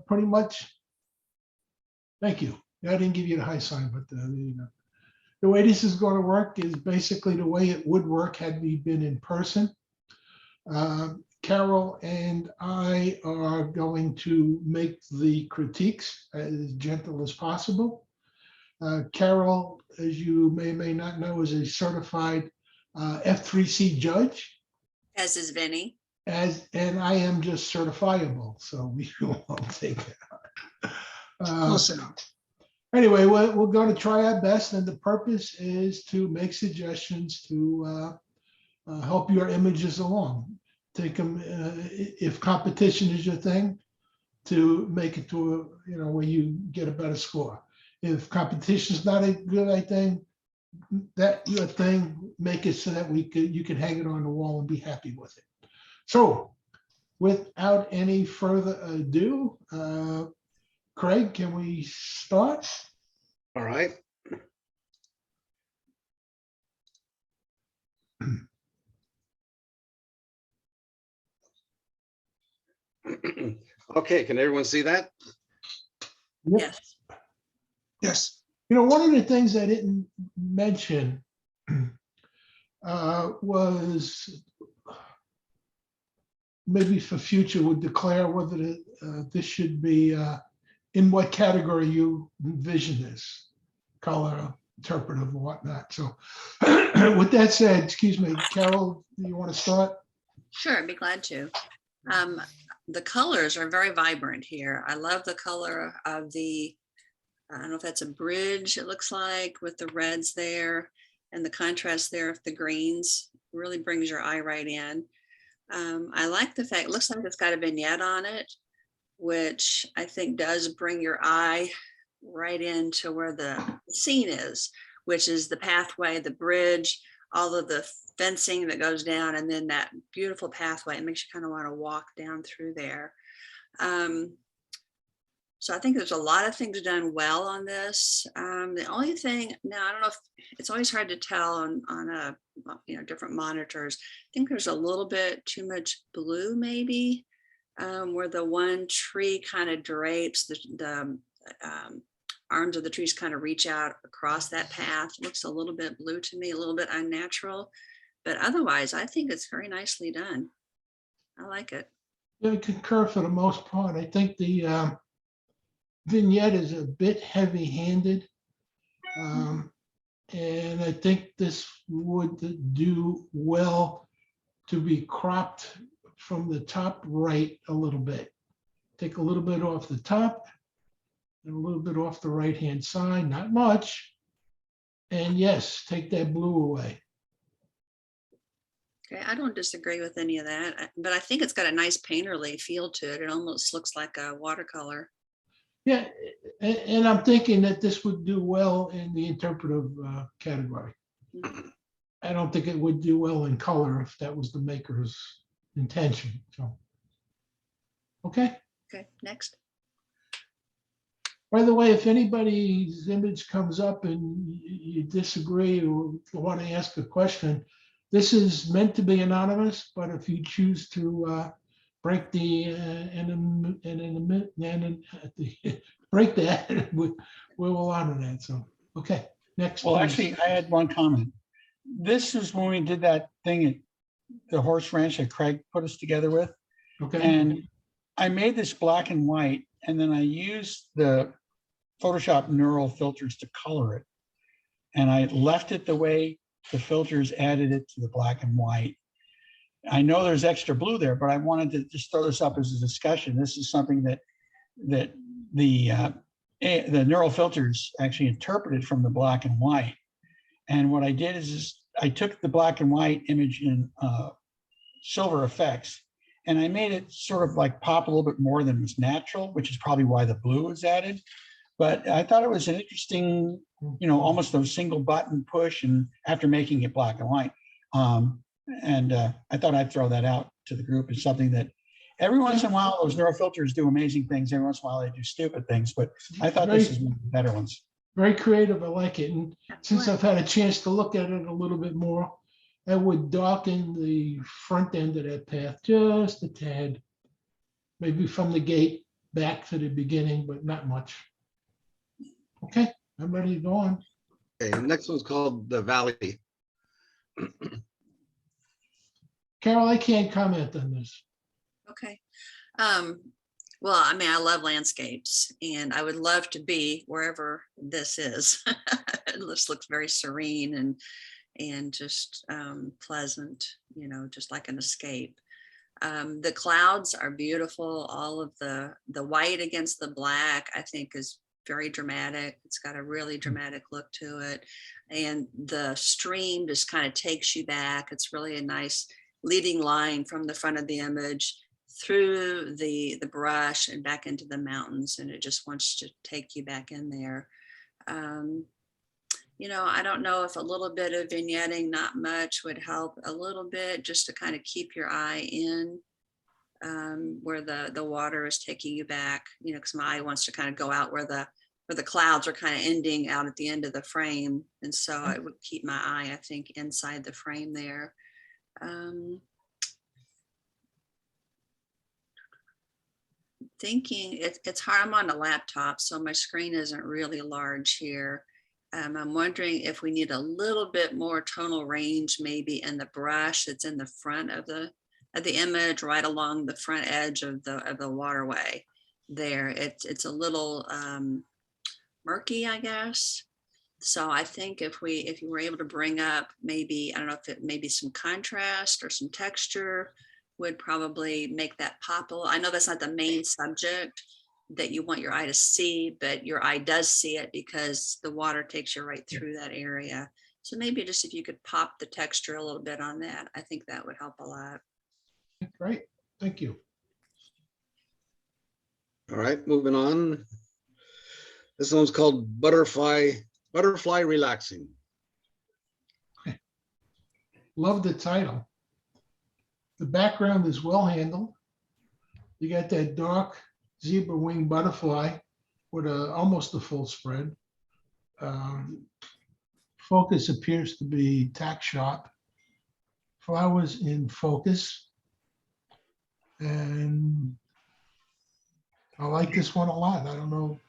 pretty much, thank you. I didn't give you the high sign, but the way this is going to work is basically the way it would work had we been in person. Carol and I are going to make the critiques as gentle as possible. Carol, as you may not know, is a certified F3C judge. As is Vinny. And I am just certifiable, so we won't take it. Listen. Anyway, we're going to try our best, and the purpose is to make suggestions to help your images along. Take them, if competition is your thing, to make it to where you get a better score. If competition is not a good thing, that your thing, make it so that you can hang it on the wall and be happy with it. So, without any further ado, Craig, can we start? All right. Okay, can everyone see that? Yes. Yes. One of the things I didn't mention was maybe for future would declare whether this should be in what category you envision this, color, interpretive, or whatnot. So with that said, excuse me, Carol, do you want to start? Sure, I'd be glad to. The colors are very vibrant here. I love the color of the, I don't know if that's a bridge, it looks like, with the reds there, and the contrast there of the greens really brings your eye right in. I like the fact, it looks like it's got a vignette on it, which I think does bring your eye right into where the scene is, which is the pathway, the bridge, all of the fencing that goes down, and then that beautiful pathway. It makes you kind of want to walk down through there. So I think there's a lot of things done well on this. The only thing, now I don't know if it's always hard to tell on different monitors. I think there's a little bit too much blue maybe, where the one tree kind of drapes, the arms of the trees kind of reach out across that path. It looks a little bit blue to me, a little bit unnatural, but otherwise I think it's very nicely done. I like it. Yeah, I concur for the most part. I think the vignette is a bit heavy-handed, and I think this would do well to be cropped from the top right a little bit. Take a little bit off the top and a little bit off the right-hand side, not much. And yes, take that blue away. Okay, I don't disagree with any of that, but I think it's got a nice painterly feel to it. It almost looks like a watercolor. Yeah, and I'm thinking that this would do well in the interpretive category. I don't think it would do well in color if that was the maker's intention. So, okay. Okay, next. By the way, if anybody's image comes up and you disagree or want to ask a question, this is meant to be anonymous, but if you choose to break the break that, we will honor that. So, okay, next. Well, please. actually, I had one comment. This is when we did that thing at the horse ranch that Craig put us together with. Okay. And I made this black and white, and then I used the Photoshop neural filters to color it. And I left it the way the filters added it to the black and white. I know there's extra blue there, but I wanted to just throw this up as a discussion. This is something that the neural filters actually interpreted from the black and white. And what I did is I took the black and white image in silver effects, and I made it sort of like pop a little bit more than was natural, which is probably why the blue was added. But I thought it was an interesting, almost a single button push, and after making it black and white. I thought I'd throw that out to the group as something that every once in a while, those neural filters do amazing things. Every once in a while, they do stupid things, but I thought this is one of the better ones. Very creative. I like it. And since I've had a chance to look at it a little bit more, I would darken the front end of that path just a tad, maybe from the gate back to the beginning, but not much. Okay, I'm ready to go on. Okay, next one's called the Valley. Carol, I can't comment on this. Okay. Well, I mean, I love landscapes and I would love to be wherever this is. It just looks very serene and just pleasant, you know, just like an escape. The clouds are beautiful. All of the white against the black, I think, is very dramatic. It's got a really dramatic look to it. And the stream just kind of takes you back. It's really a nice leading line from the front of the image through the brush and back into the mountains. And it just wants to take you back in there. You know, I don't know if a little bit of vignetting, not much, would help a little bit just to kind of keep your eye in where the water is taking you back, you know, because my eye wants to kind of go out where the clouds are kind of ending out at the end of the frame. And so I would keep my eye, I think, inside the frame there. Thinking it's hard. I'm on a laptop, so my screen isn't really large here. I'm wondering if we need a little bit more tonal range, maybe in the brush that's in the front of the image, right along the front edge of the waterway. There, it's a little murky, I guess. So I think if you were able to bring up maybe, I don't know if it maybe some contrast or some texture would probably make that pop a little. I know that's not the main subject that you want your eye to see, but your eye does see it because the water takes you right through that area. So maybe just if you could pop the texture a little bit on that, I think that would help a lot. Great, thank you. All right, moving on. This one's called Butterfly Relaxing. Love the title. The background is well handled. You got that dark zebra wing butterfly with almost a full spread. Focus appears to be tack sharp. Flowers in focus. And I like this one a lot. I don't know,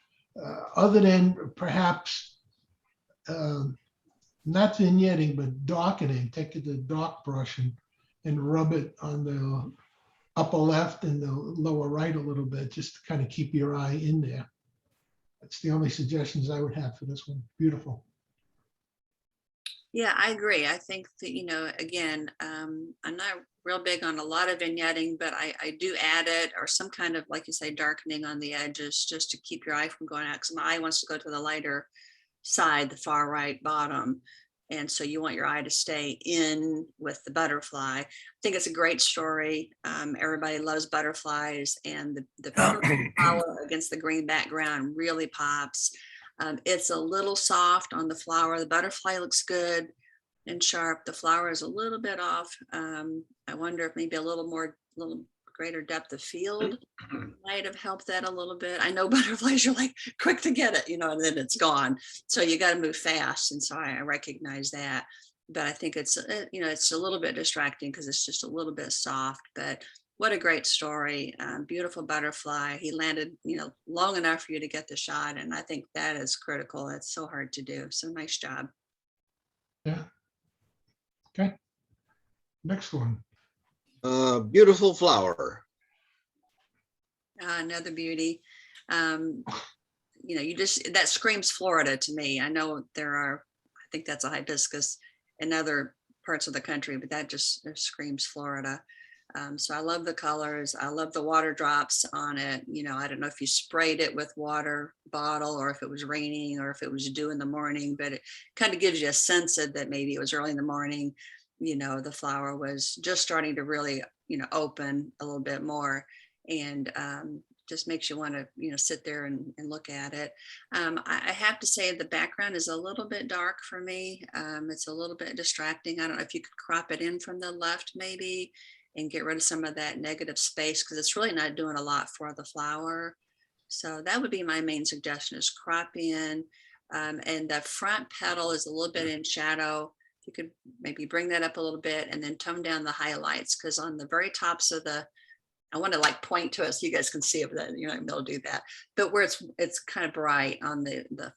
other than perhaps not vignetting, but darkening. Take the dark brush and rub it on the upper left and the lower right a little bit, just to kind of keep your eye in there. That's the only suggestions I would have for this one. Beautiful. Yeah, I agree. I think that, you know, again, I'm not real big on a lot of vignetting, but I do add it or some kind of, like you say, darkening on the edges just to keep your eye from going out. Because my eye wants to go to the lighter side, the far right bottom. And so you want your eye to stay in with the butterfly. I think it's a great story. Everybody loves butterflies, and the purple flower against the green background really pops. It's a little soft on the flower. The butterfly looks good and sharp. The flower is a little bit off. I wonder if maybe a little greater depth of field might have helped that a little bit. I know butterflies are like quick to get it, you know, and then it's gone. So you got to move fast. And so I recognize that. But I think it's, you know, it's a little bit distracting because it's just a little bit soft. But what a great story. Beautiful butterfly. He landed, you know, long enough for you to get the shot. And I think that is critical. It's so hard to do. So nice job. Yeah. Okay. Next one. Beautiful flower. Another beauty. You know, that screams Florida to me. I know I think that's a hibiscus in other parts of the country, but that just screams Florida. So I love the colors. I love the water drops on it. You know, I don't know if you sprayed it with water bottle or if it was raining or if it was dew in the morning, but it kind of gives you a sense of that maybe it was early in the morning. You know, the flower was just starting to really, you know, open a little bit more, and just makes you want to, you know, sit there and look at it. I have to say the background is a little bit dark for me. It's a little bit distracting. I don't know if you could crop it in from the left maybe and get rid of some of that negative space, because it's really not doing a lot for the flower. So that would be my main suggestion, is crop in. And the front petal is a little bit in shadow. You could maybe bring that up a little bit and then tone down the highlights, because on the very tops of the I want to like point to it so you guys can see it, but you're not able to do that. But where it's kind of bright on the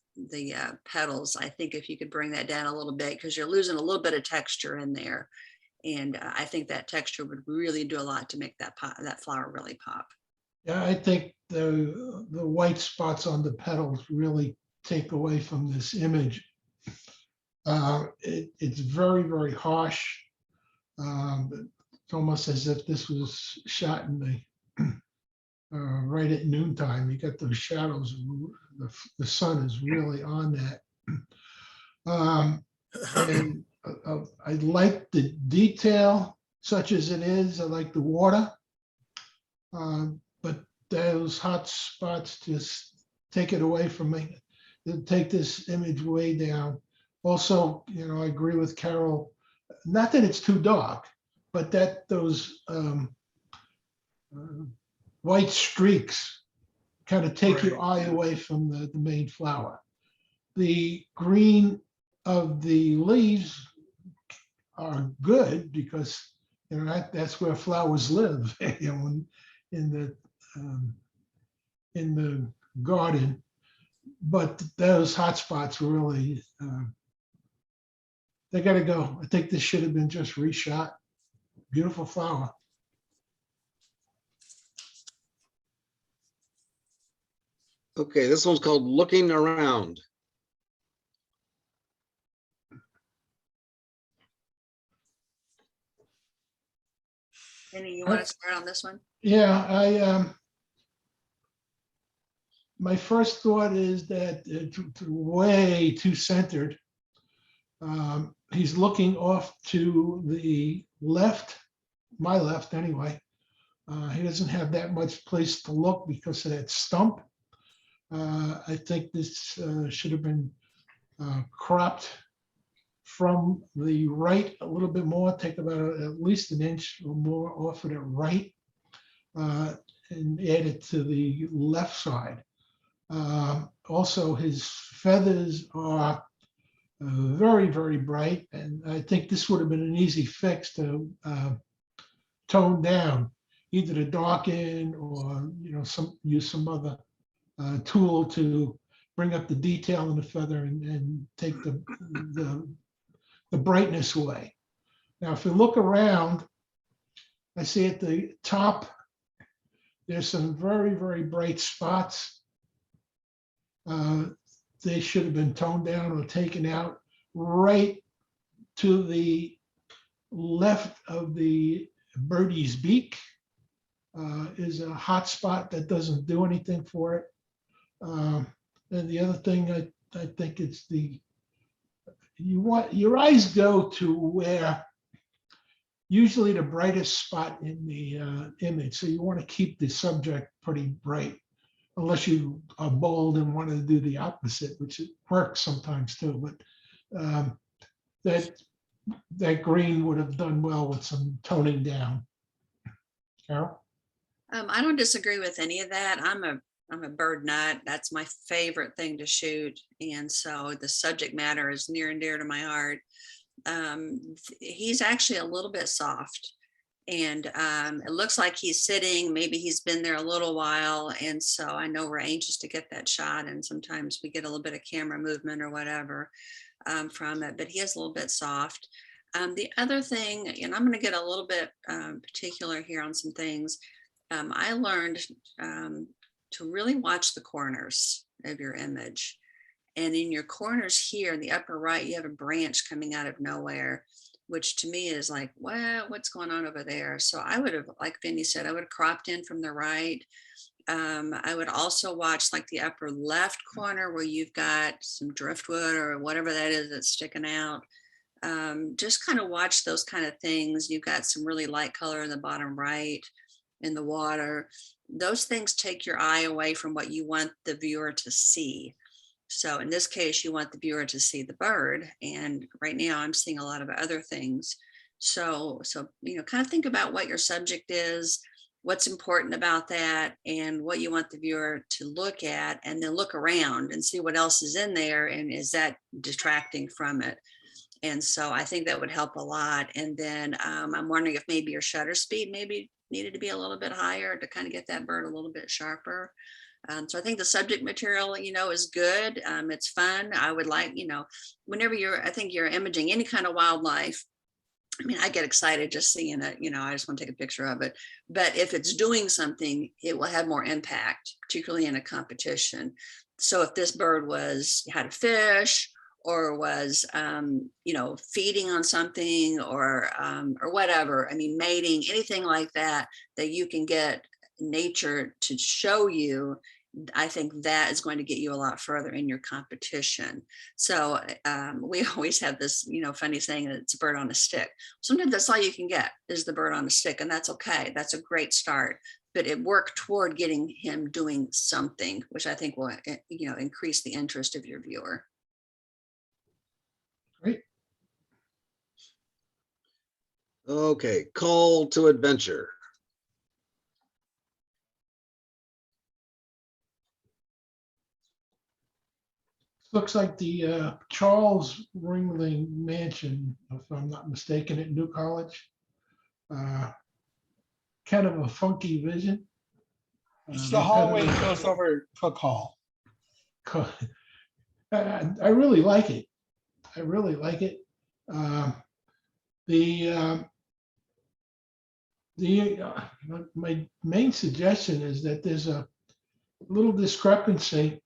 petals, I think if you could bring that down a little bit, because you're losing a little bit of texture in there. And I think that texture would really do a lot to make that flower really pop. Yeah, I think the white spots on the petals really take away from this image. It's very, very harsh. It's almost as if this was shot in the right at noontime. You got those shadows. The sun is really on that. And I like the detail, such as it is. I like the water. But those hot spots just take it away from me. They'll take this image way down. Also, I agree with Carol. Not that it's too dark, but that those white streaks kind of take your eye away from the main flower. The green of the leaves are good because that's where flowers live. In the garden, but those hot spots really they got to go. I think this should have been just reshot. Beautiful flower. Okay, this one's called Looking Around. Penny, you want to start on this one? Yeah, my first thought is that it's way too centered. He's looking off to the left, my left anyway. He doesn't have that much place to look because of that stump. I think this should have been cropped from the right a little bit more, take about at least an inch or more off of the right and add it to the left side. Also, his feathers are very, very bright, and I think this would have been an easy fix to tone down, either to darken or use some other tool to bring up the detail in the feather and take the brightness away. Now, if you look around, I see at the top there's some very, very bright spots. They should have been toned down or taken out. Right to the left of the birdie's beak is a hot spot that doesn't do anything for it. And the other thing I think it's you want your eyes go to where usually the brightest spot in the image. So you want to keep the subject pretty bright, unless you are bold and want to do the opposite, which it works sometimes too. But that green would have done well with some toning down. Carol? I don't disagree with any of that. I'm a bird nut. That's my favorite thing to shoot. And so the subject matter is near and dear to my heart. He's actually a little bit soft. And it looks like he's sitting, maybe he's been there a little while. And so I know we're anxious to get that shot. And sometimes we get a little bit of camera movement or whatever from it, but he is a little bit soft. The other thing, and I'm going to get a little bit particular here on some things. I learned to really watch the corners of your image. And in your corners here in the upper right, you have a branch coming out of nowhere, which to me is like, well, what's going on over there? So I would have, like Vinny said, I would have cropped in from the right. I would also watch like the upper left corner where you've got some driftwood or whatever that is that's sticking out. Just kind of watch those kind of things. You've got some really light color in the bottom right in the water. Those things take your eye away from what you want the viewer to see. So in this case, you want the viewer to see the bird. And right now I'm seeing a lot of other things. So, kind of think about what your subject is, what's important about that, and what you want the viewer to look at, and then look around and see what else is in there. And is that detracting from it? And so I think that would help a lot. And then I'm wondering if maybe your shutter speed maybe needed to be a little bit higher to kind of get that bird a little bit sharper. So I think the subject material, is good. It's fun. I would like, whenever I think you're imaging any kind of wildlife, I mean, I get excited just seeing it, I just want to take a picture of it. But if it's doing something, it will have more impact, particularly in a competition. So if this bird had a fish or was, feeding on something or whatever, I mean, mating, anything like that, that you can get nature to show you, I think that is going to get you a lot further in your competition. So we always have this, funny saying that it's a bird on a stick. Sometimes that's all you can get is the bird on a stick, and that's okay. That's a great start. But it worked toward getting him doing something, which I think will, increase the interest of your viewer. Great. Okay, call to adventure. Looks like the Charles Ringling Mansion, if I'm not mistaken, at New College. Kind of a funky vision. It's the hallway that goes over Cook Hall. I really like it. I really like it. My main suggestion is that there's a little discrepancy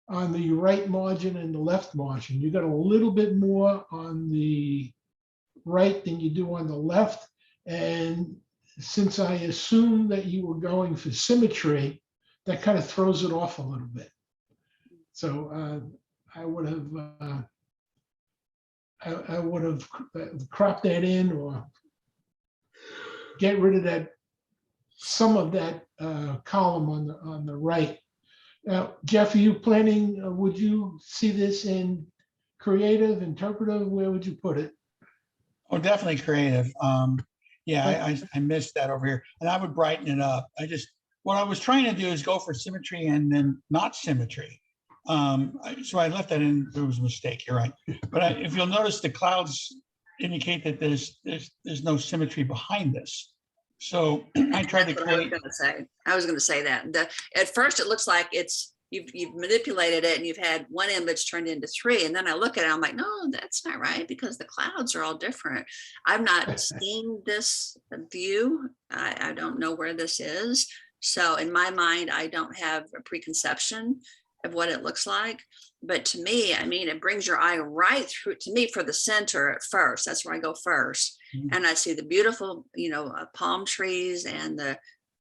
on the right margin and the left margin. You got a little bit more on the right than you do on the left. And since I assumed that you were going for symmetry, that kind of throws it off a little bit. So I would have cropped that in or get rid of that, some of that column on the right. Now, Jeff, are you planning, would you see this in creative, interpretive? Where would you put it? Oh, definitely creative. Yeah, I missed that over here, and I would brighten it up. What I was trying to do is go for symmetry and then not symmetry. So I left that in. There was a mistake. You're right. But if you'll notice, the clouds indicate that there's no symmetry behind this. So I tried to create. I was going to say that. At first, it looks like you've manipulated it and you've had one image turned into three. And then I look at it, I'm like, no, that's not right, because the clouds are all different. I've not seen this view. I don't know where this is. So in my mind, I don't have a preconception of what it looks like. But to me, I mean, it brings your eye right through, to me, for the center at first. That's where I go first. Mm-hmm. And I see the beautiful, palm trees and I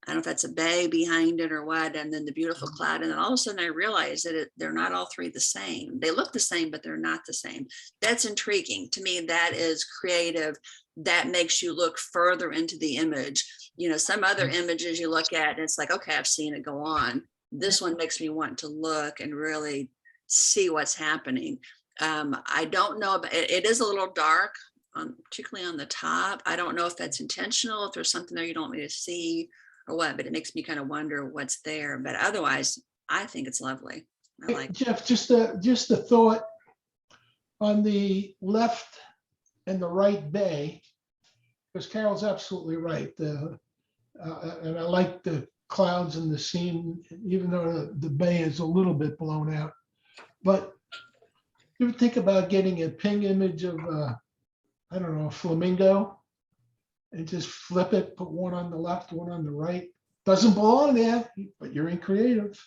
don't know if that's a bay behind it or what, and then the beautiful cloud. And then all of a sudden I realize that they're not all three the same. They look the same, but they're not the same. That's intriguing. To me, that is creative. That makes you look further into the image. Some other images you look at and it's like, okay, I've seen it, go on. This one makes me want to look and really see what's happening. I don't know, but it is a little dark, particularly on the top. I don't know if that's intentional, if there's something there you don't want me to see or what, but it makes me kind of wonder what's there. But otherwise, I think it's lovely. I like Jeff, just a thought on the left and the right bay, because Carol's absolutely right. And I like the clouds and the scene, even though the bay is a little bit blown out. But you ever think about getting a ping image of, I don't know, a flamingo, and just flip it, put one on the left, one on the right? Doesn't belong there, but you're in creative.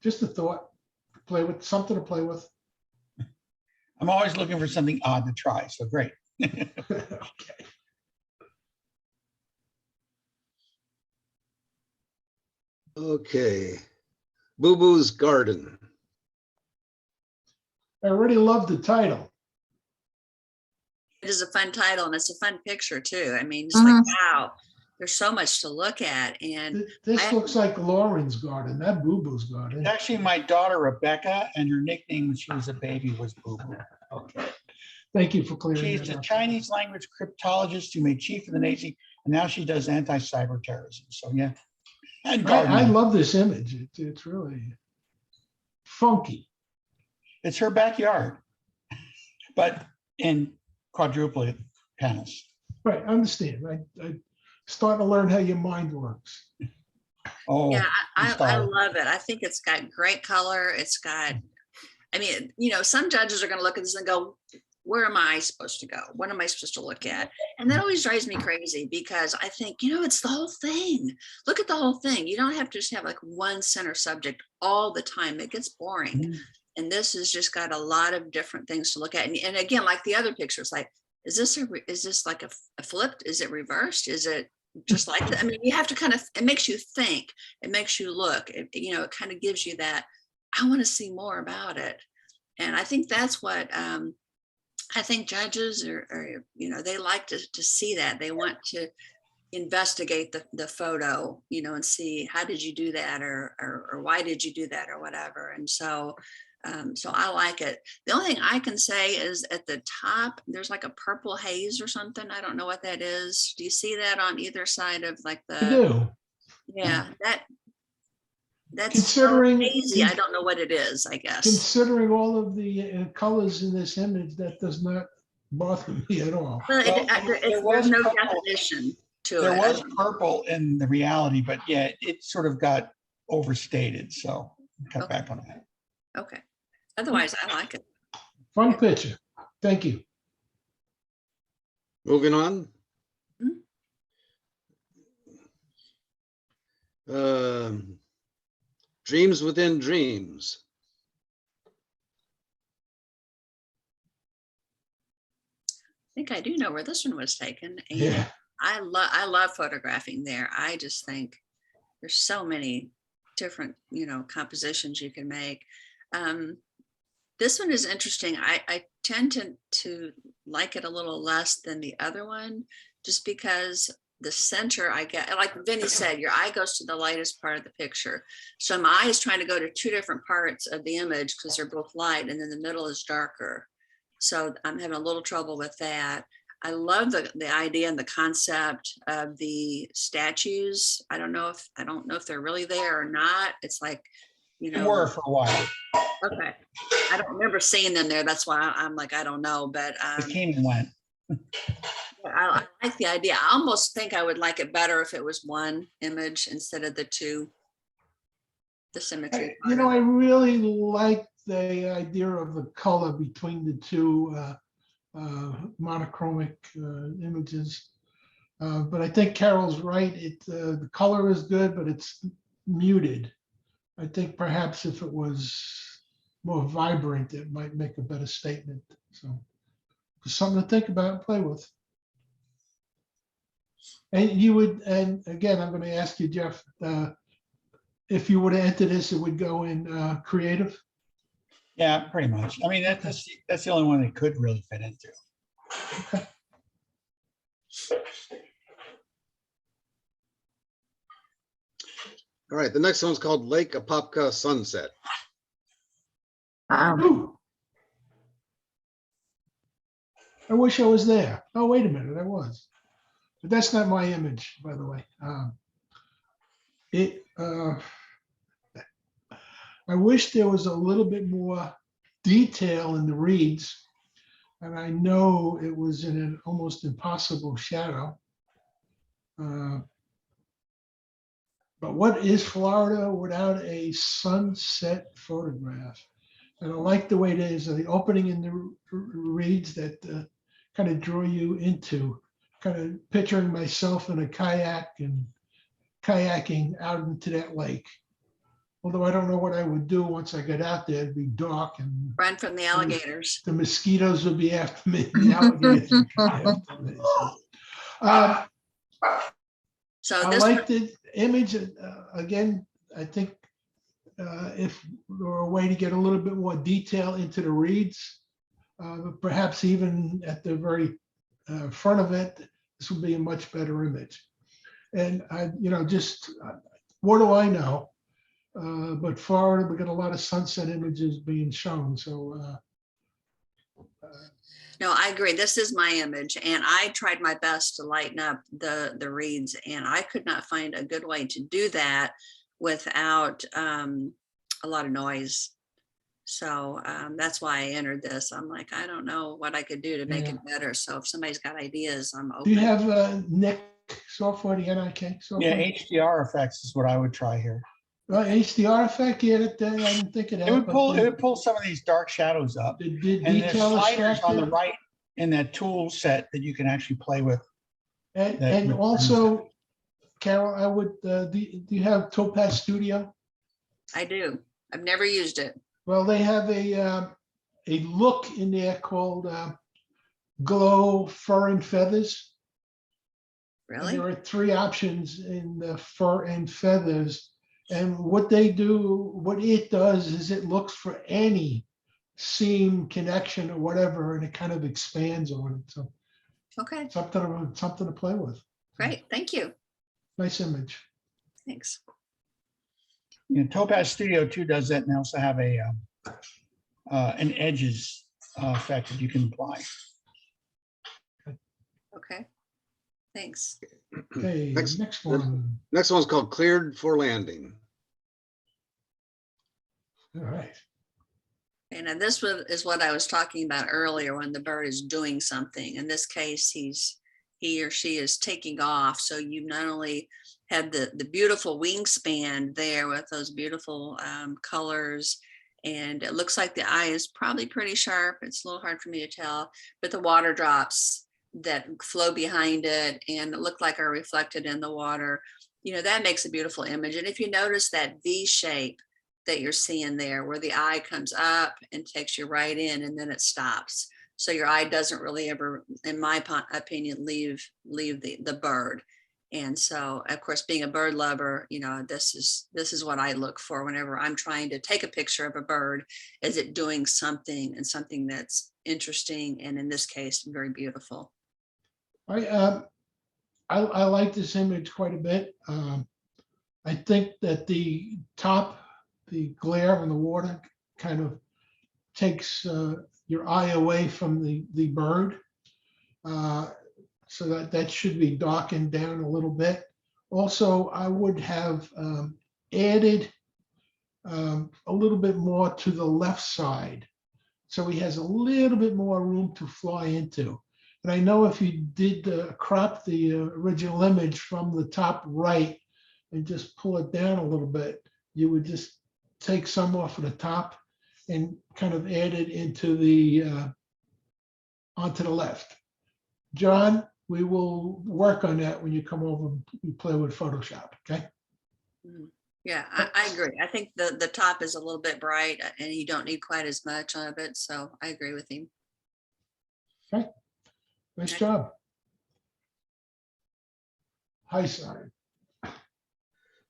Just a thought. Play with something to play with. I'm always looking for something odd to try, so great. Okay. Okay. Boo Boo's Garden. I already love the title. it is a fun title and it's a fun picture too. I mean, just like, wow, there's so much to look at. And This looks like Lauren's garden, not Boo Boo's garden. Actually, my daughter, Rebecca, and her nickname when she was a baby was Boo Boo. Okay. Thank you for clearing She's that a up. Chinese language cryptologist who made chief of the Navy, and now she does anti-cyber terrorism. So yeah. And I gardening. love this image. It's really funky. It's her backyard, but in quadruplet panels. Right, I understand. starting to learn how your mind works. Oh, Yeah, I installed. love it. I think it's got great color. It's got, I mean, some judges are going to look at this and go, where am I supposed to go? What am I supposed to look at? And that always drives me crazy because I think, it's the whole thing. Look at the whole thing. You don't have to just have like one center subject all the time. It gets boring. Mhm. And this has just got a lot of different things to look at. And again, like the other pictures, like, is this like a flipped? Is it reversed? Is it just like that? I mean, you have to it makes you think, it makes you look, it kind of gives you that, I want to see more about it. And I think that's what, I think judges are they like to see that. They want to investigate the photo, and see, how did you do that? Or why did you do that or whatever. And so I like it. The only thing I can say is at the top, there's like a purple haze or something. I don't know what that is. Do you see that on either side of like I the, do. yeah, that's so Considering, hazy. I don't know what it is, I guess. considering all of the colors in this image, that does not bother me at all. Well, Well, there was there's no purple. definition to There it. was purple in the reality, but yeah, it sort of got overstated. So cut Okay. back on that. Okay. Otherwise, I like it. Fun picture. Thank you. Moving on. Dreams within dreams. I think I do know where this one was taken. And Yeah. I love photographing there. I just think there's so many different, compositions you can make. This one is interesting. I tend to like it a little less than the other one, just because the center, I get, like Vinny said, your eye goes to the lightest part of the picture. So my eye is trying to go to two different parts of the image because they're both light, and then the middle is darker. So I'm having a little trouble with that. I love the idea and the concept of the statues. I don't know if they're really there or not. It's like, They were for a while. okay. I don't remember seeing them there. That's why I'm like, I don't know, but It came and went. I like the idea. I almost think I would like it better if it was one image instead of the two. The symmetry. I really like the idea of the color between the two monochromic images. But I think Carol's right. The color is good, but it's muted. I think perhaps if it was more vibrant, it might make a better statement. So just something to think about and play with. And again, I'm going to ask you, Jeff, if you were to enter this, it would go in creative. Yeah, pretty much. I mean, that's the only one it could really fit into. Okay. All right, the next one's called Lake Apopka Sunset. Ooh. I wish I was there. Oh, wait a minute, I was. But that's not my image, by the way. I wish there was a little bit more detail in the reeds. And I know it was in an almost impossible shadow. But what is Florida without a sunset photograph? And I like the way it is, the opening in the reeds that kind of draw you into kind of picturing myself in a kayak and kayaking out into that lake. Although I don't know what I would do once I get out there. It'd be dark and Run from the alligators. the mosquitoes would be after me. The alligators would be after me. So I this like the image. Again, I think if there were a way to get a little bit more detail into the reeds, perhaps even at the very front of it, this would be a much better image. And what do I know? But Florida, we got a lot of sunset images being shown. So no, I agree. This is my image, and I tried my best to lighten up the reeds, and I could not find a good way to do that without a lot of noise. So that's why I entered this. I'm like, I don't know what I could do to make it better. So if somebody's got ideas, I'm open. do you have Nick software, the NIK software? Yeah, HDR effects is what I would try here. Well, HDR effect, yeah, I didn't think of that. It would but pull some of these dark shadows up. the And there's detail sliders on the extractor. right in that tool set that you can actually play with. And, that and would- also, Carol, I would, do you have Topaz Studio? I do. I've never used it. Well, they have a look in there called Glow Fur and Feathers. And Really? there are 3 options in the fur and feathers. And what they do, what it does is it looks for any seam connection or whatever, and it kind of expands on it. So Okay, something to play with. great. Thank you. Nice image. Thanks. Topaz Studio 2 does that, and they also have an edges effect that you can apply. Okay, thanks. Okay, Next- next one. Next one's called cleared for landing. All right. And then this is what I was talking about earlier when the bird is doing something. In this case, he or she is taking off. So you not only had the beautiful wingspan there with those beautiful colors, and it looks like the eye is probably pretty sharp. It's a little hard for me to tell, but the water drops that flow behind it and it look like are reflected in the water, that makes a beautiful image. And if you notice that V shape that you're seeing there, where the eye comes up and takes you right in and then it stops. So your eye doesn't really ever, in my opinion, leave the bird. And so, of course, being a bird lover, this is what I look for whenever I'm trying to take a picture of a bird. Is it doing something, and something that's interesting, and in this case, very beautiful. I like this image quite a bit. I think that the glare on the water kind of takes your eye away from the bird. So that should be darkened down a little bit. Also, I would have added a little bit more to the left side, so he has a little bit more room to fly into. And I know if you did crop the original image from the top right and just pull it down a little bit, you would just take some off of the top and kind of add it into the onto the left. John, we will work on that when you come over and play with Photoshop, okay? Yeah, I agree. I think the top is a little bit bright and you don't need quite as much of it. So I agree with him. Okay, nice Okay. job. Hi, sorry.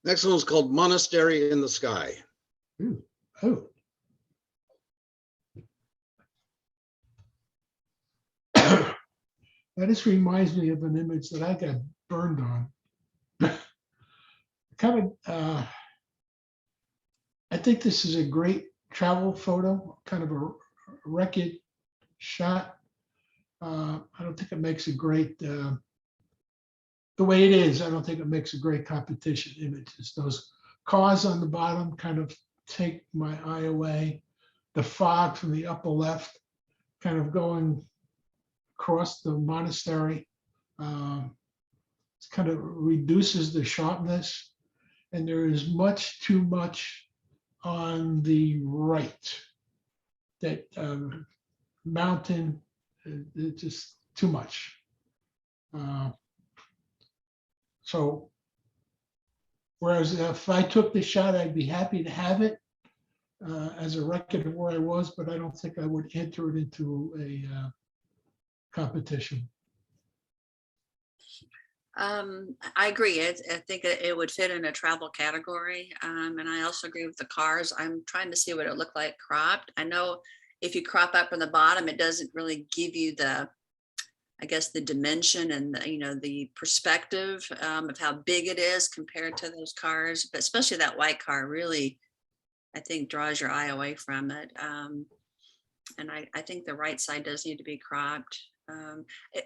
Next one's called Monastery in the Sky. Ooh, oh. That just reminds me of an image that I got burned on. I think this is a great travel photo, kind of a wrecked shot. I don't think it makes a great, the way it is, I don't think it makes a great competition images. Those cars on the bottom kind of take my eye away. The fog from the upper left kind of going across the monastery. It kind of reduces the sharpness, and there is much too much on the right. That mountain, it's just too much. So whereas if I took the shot, I'd be happy to have it as a record of where I was, but I don't think I would enter it into a competition. I agree. I think it would fit in a travel category. And I also agree with the cars. I'm trying to see what it looked like cropped. I know if you crop up on the bottom, it doesn't really give you the, I guess, the dimension and the perspective of how big it is compared to those cars, but especially that white car really, I think, draws your eye away from it. And I think the right side does need to be cropped.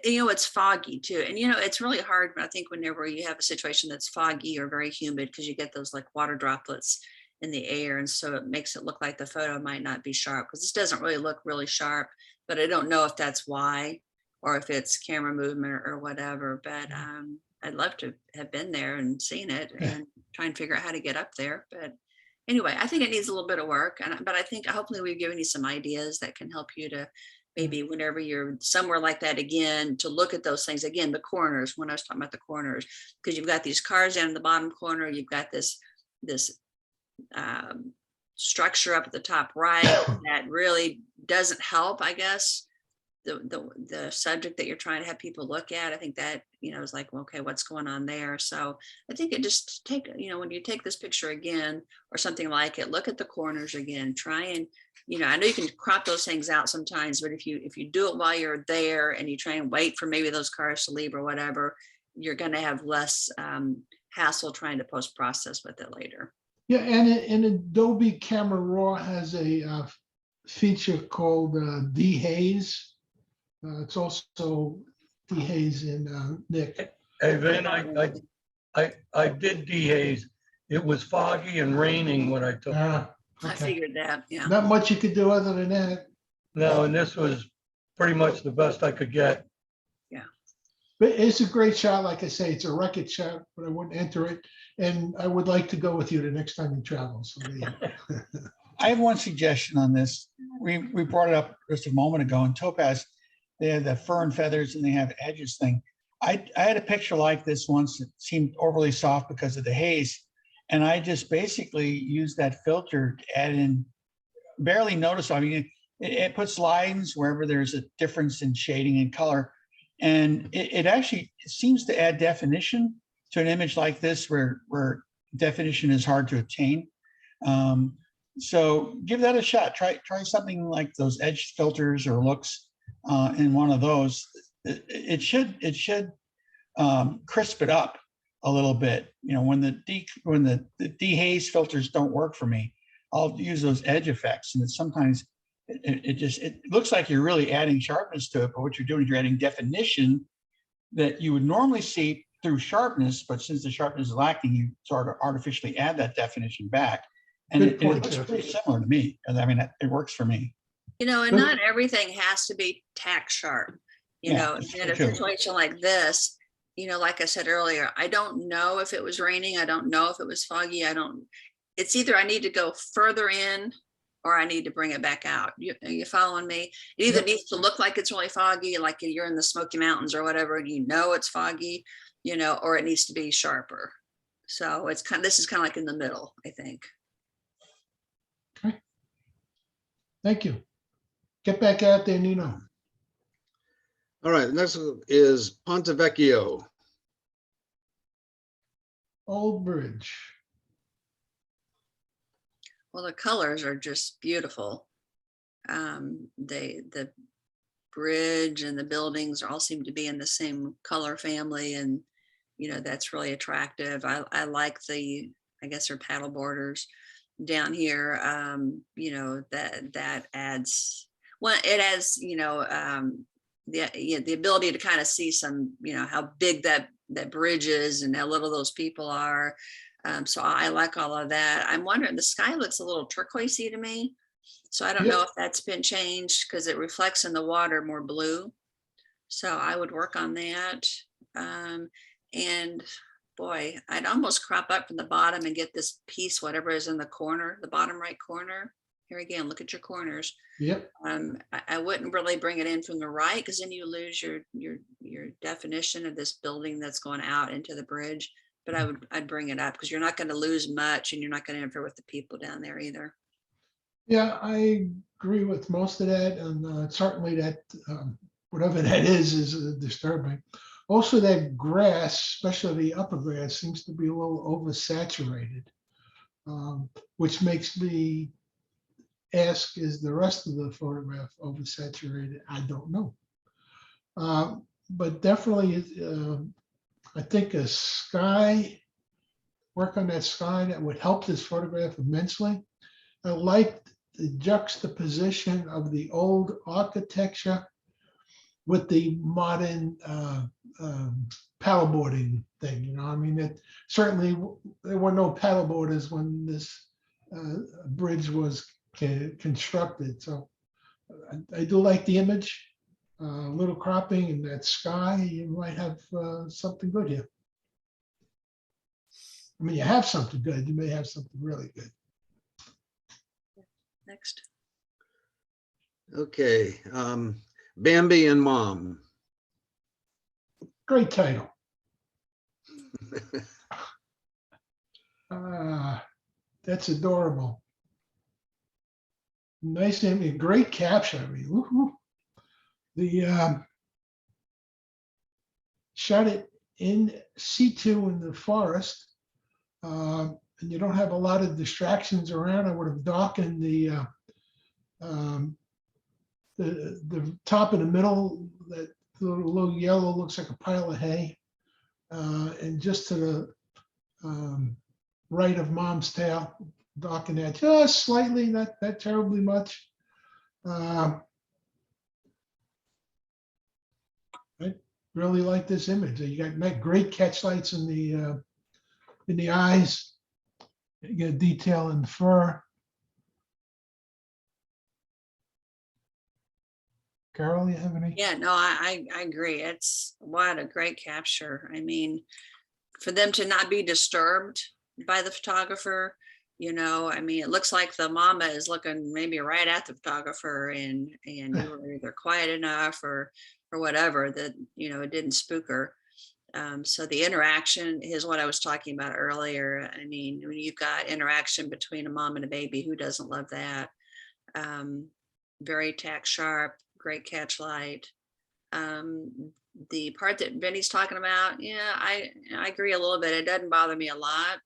It's foggy too. And, it's really hard, but I think whenever you have a situation that's foggy or very humid, because you get those like water droplets in the air. And so it makes it look like the photo might not be sharp, because this doesn't really look really sharp, but I don't know if that's why, or if it's camera movement or whatever. But I'd love to have been there and seen it and try and figure out how to get up there. But anyway, I think it needs a little bit of work. But I think hopefully we've given you some ideas that can help you to maybe whenever you're somewhere like that again, to look at those things again, the corners, when I was talking about the corners, because you've got these cars down in the bottom corner, you've got this structure up at the top right that really doesn't help, I guess, the subject that you're trying to have people look at. I think that, is like, okay, what's going on there? So I think it just when you take this picture again or something like it, look at the corners again, try and, I know you can crop those things out sometimes, but if you do it while you're there and you try and wait for maybe those cars to leave or whatever, you're going to have less hassle trying to post-process with it later. Yeah, and Adobe Camera Raw has a feature called dehaze. It's also dehaze in Nick. Hey, Vin, I did dehaze. It was foggy and raining when I took it. I Okay. figured that, yeah. Not much you could do other than that. No, and this was pretty much the best I could get. But it's a great shot. Like I say, it's a record shot, but I wouldn't enter it. And I would like to go with you the next time you travel. So I have one suggestion on this. We brought it up just a moment ago in Topaz. They have the fur and feathers and they have edges thing. I had a picture like this once that seemed overly soft because of the haze. And I just basically used that filter to add in, barely noticeable. I mean, it puts lines wherever there's a difference in shading and color. And it actually seems to add definition to an image like this where definition is hard to attain. So give that a shot. Try something like those edge filters or looks in one of those. It should crisp it up a little bit. When the dehaze filters don't work for me, I'll use those edge effects, and sometimes it looks like you're really adding sharpness to it, but what you're doing is you're adding definition that you would normally see through sharpness, but since the sharpness is lacking, you sort of artificially add that definition back. And it looks pretty similar to me. And I mean, it works for me. And not everything has to be tack sharp. In a situation like this, like I said earlier, I don't know if it was raining. I don't know if it was foggy. It's either I need to go further in or I need to bring it back out. You following me? It either needs to look like it's really foggy, like you're in the Smoky Mountains or whatever, and it's foggy, or it needs to be sharper. So this is kind of like in the middle, I think. Okay. Thank you. Get back out there, Nino. All right, next is Ponte Vecchio. Old Bridge. Well, the colors are just beautiful. The bridge and the buildings all seem to be in the same color family, and that's really attractive. I like I guess they're paddle borders down here. That adds, well, it adds the ability to kind of see some how big that bridge is and how little those people are. So I like all of that. I'm wondering, the sky looks a little turquoisey to me. So I don't know if that's been changed because it reflects in the water more blue. So I would work on that. And boy, I'd almost crop up from the bottom and get this piece, whatever is in the corner, the bottom right corner. Here again, look at your corners. Yep. I wouldn't really bring it in from the right because then you lose your definition of this building that's going out into the bridge. But I'd bring it up because you're not going to lose much and you're not going to interfere with the people down there either. Yeah, I agree with most of that, and certainly that whatever that is disturbing. Also, that grass, especially the upper grass, seems to be a little oversaturated, which makes me ask: is the rest of the photograph oversaturated? I don't know, but definitely, I think a sky, work on that sky, that would help this photograph immensely. I like the juxtaposition of the old architecture with the modern paddleboarding thing. I mean, it certainly there were no paddleboarders when this bridge was constructed. So I do like the image. A little cropping in that sky, you might have something good here. I mean, you have something good, you may have something really good. Next. Okay, Bambi and Mom. Great title. That's adorable. Nice image, great capture. I mean, woo-hoo. The shot it in situ in the forest, and you don't have a lot of distractions around. I would have darkened the top in the middle. That little yellow looks like a pile of hay, and just to the right of Mom's tail, darken that just slightly, not terribly much. I really like this image. You got great catch lights in the eyes. You get detail in the fur. Carol, you have any? Yeah, no, I agree. It's what a great capture. I mean, for them to not be disturbed by the photographer, you know, I mean, it looks like the mama is looking maybe right at the photographer, and you were either quiet enough or whatever that, you know, it didn't spook her. So the interaction is what I was talking about earlier. I mean, when you've got interaction between a mom and a baby, who doesn't love that? Very tack sharp, great catch light. The part that Benny's talking about, yeah, I agree a little bit. It doesn't bother me a lot.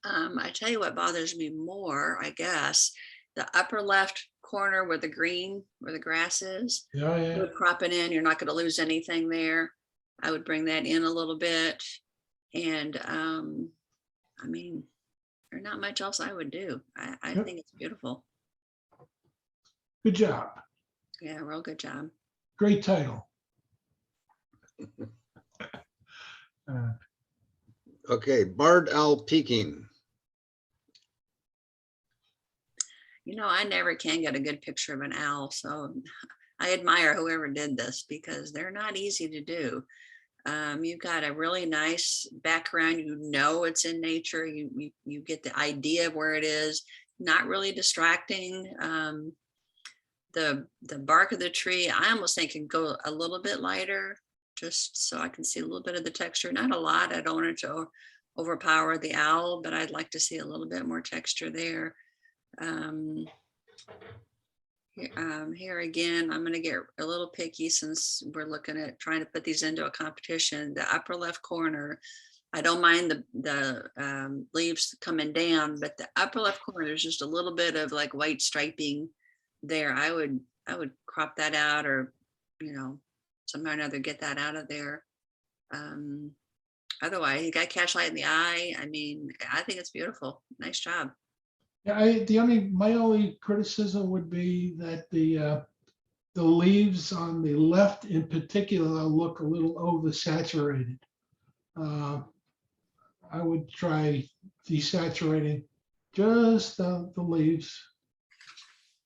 I tell you what bothers me more, I guess, the upper left corner where the green, where the grass is. Yeah, You yeah. would crop it in, you're not going to lose anything there. I would bring that in a little bit. And I mean, there's not much else I would do. I Yep. think it's beautiful. Good job. Yeah, real good job. Great title. Okay, Barred Owl Peking. You know, I never can get a good picture of an owl, so I admire whoever did this because they're not easy to do. You've got a really nice background. You know it's in nature. You get the idea of where it is. Not really distracting. The bark of the tree, I almost think can go a little bit lighter, just so I can see a little bit of the texture. Not a lot. I don't want it to overpower the owl, but I'd like to see a little bit more texture there. Here again, I'm going to get a little picky since we're looking at trying to put these into a competition. The upper left corner, I don't mind the leaves coming down, but the upper left corner, there's just a little bit of like white striping there. I would crop that out, or, you know, somehow or another get that out of there. Otherwise, you got catch light in the eye. I mean, I think it's beautiful. Nice job. Yeah, my only criticism would be that the leaves on the left in particular look a little oversaturated. I would try desaturating just the leaves,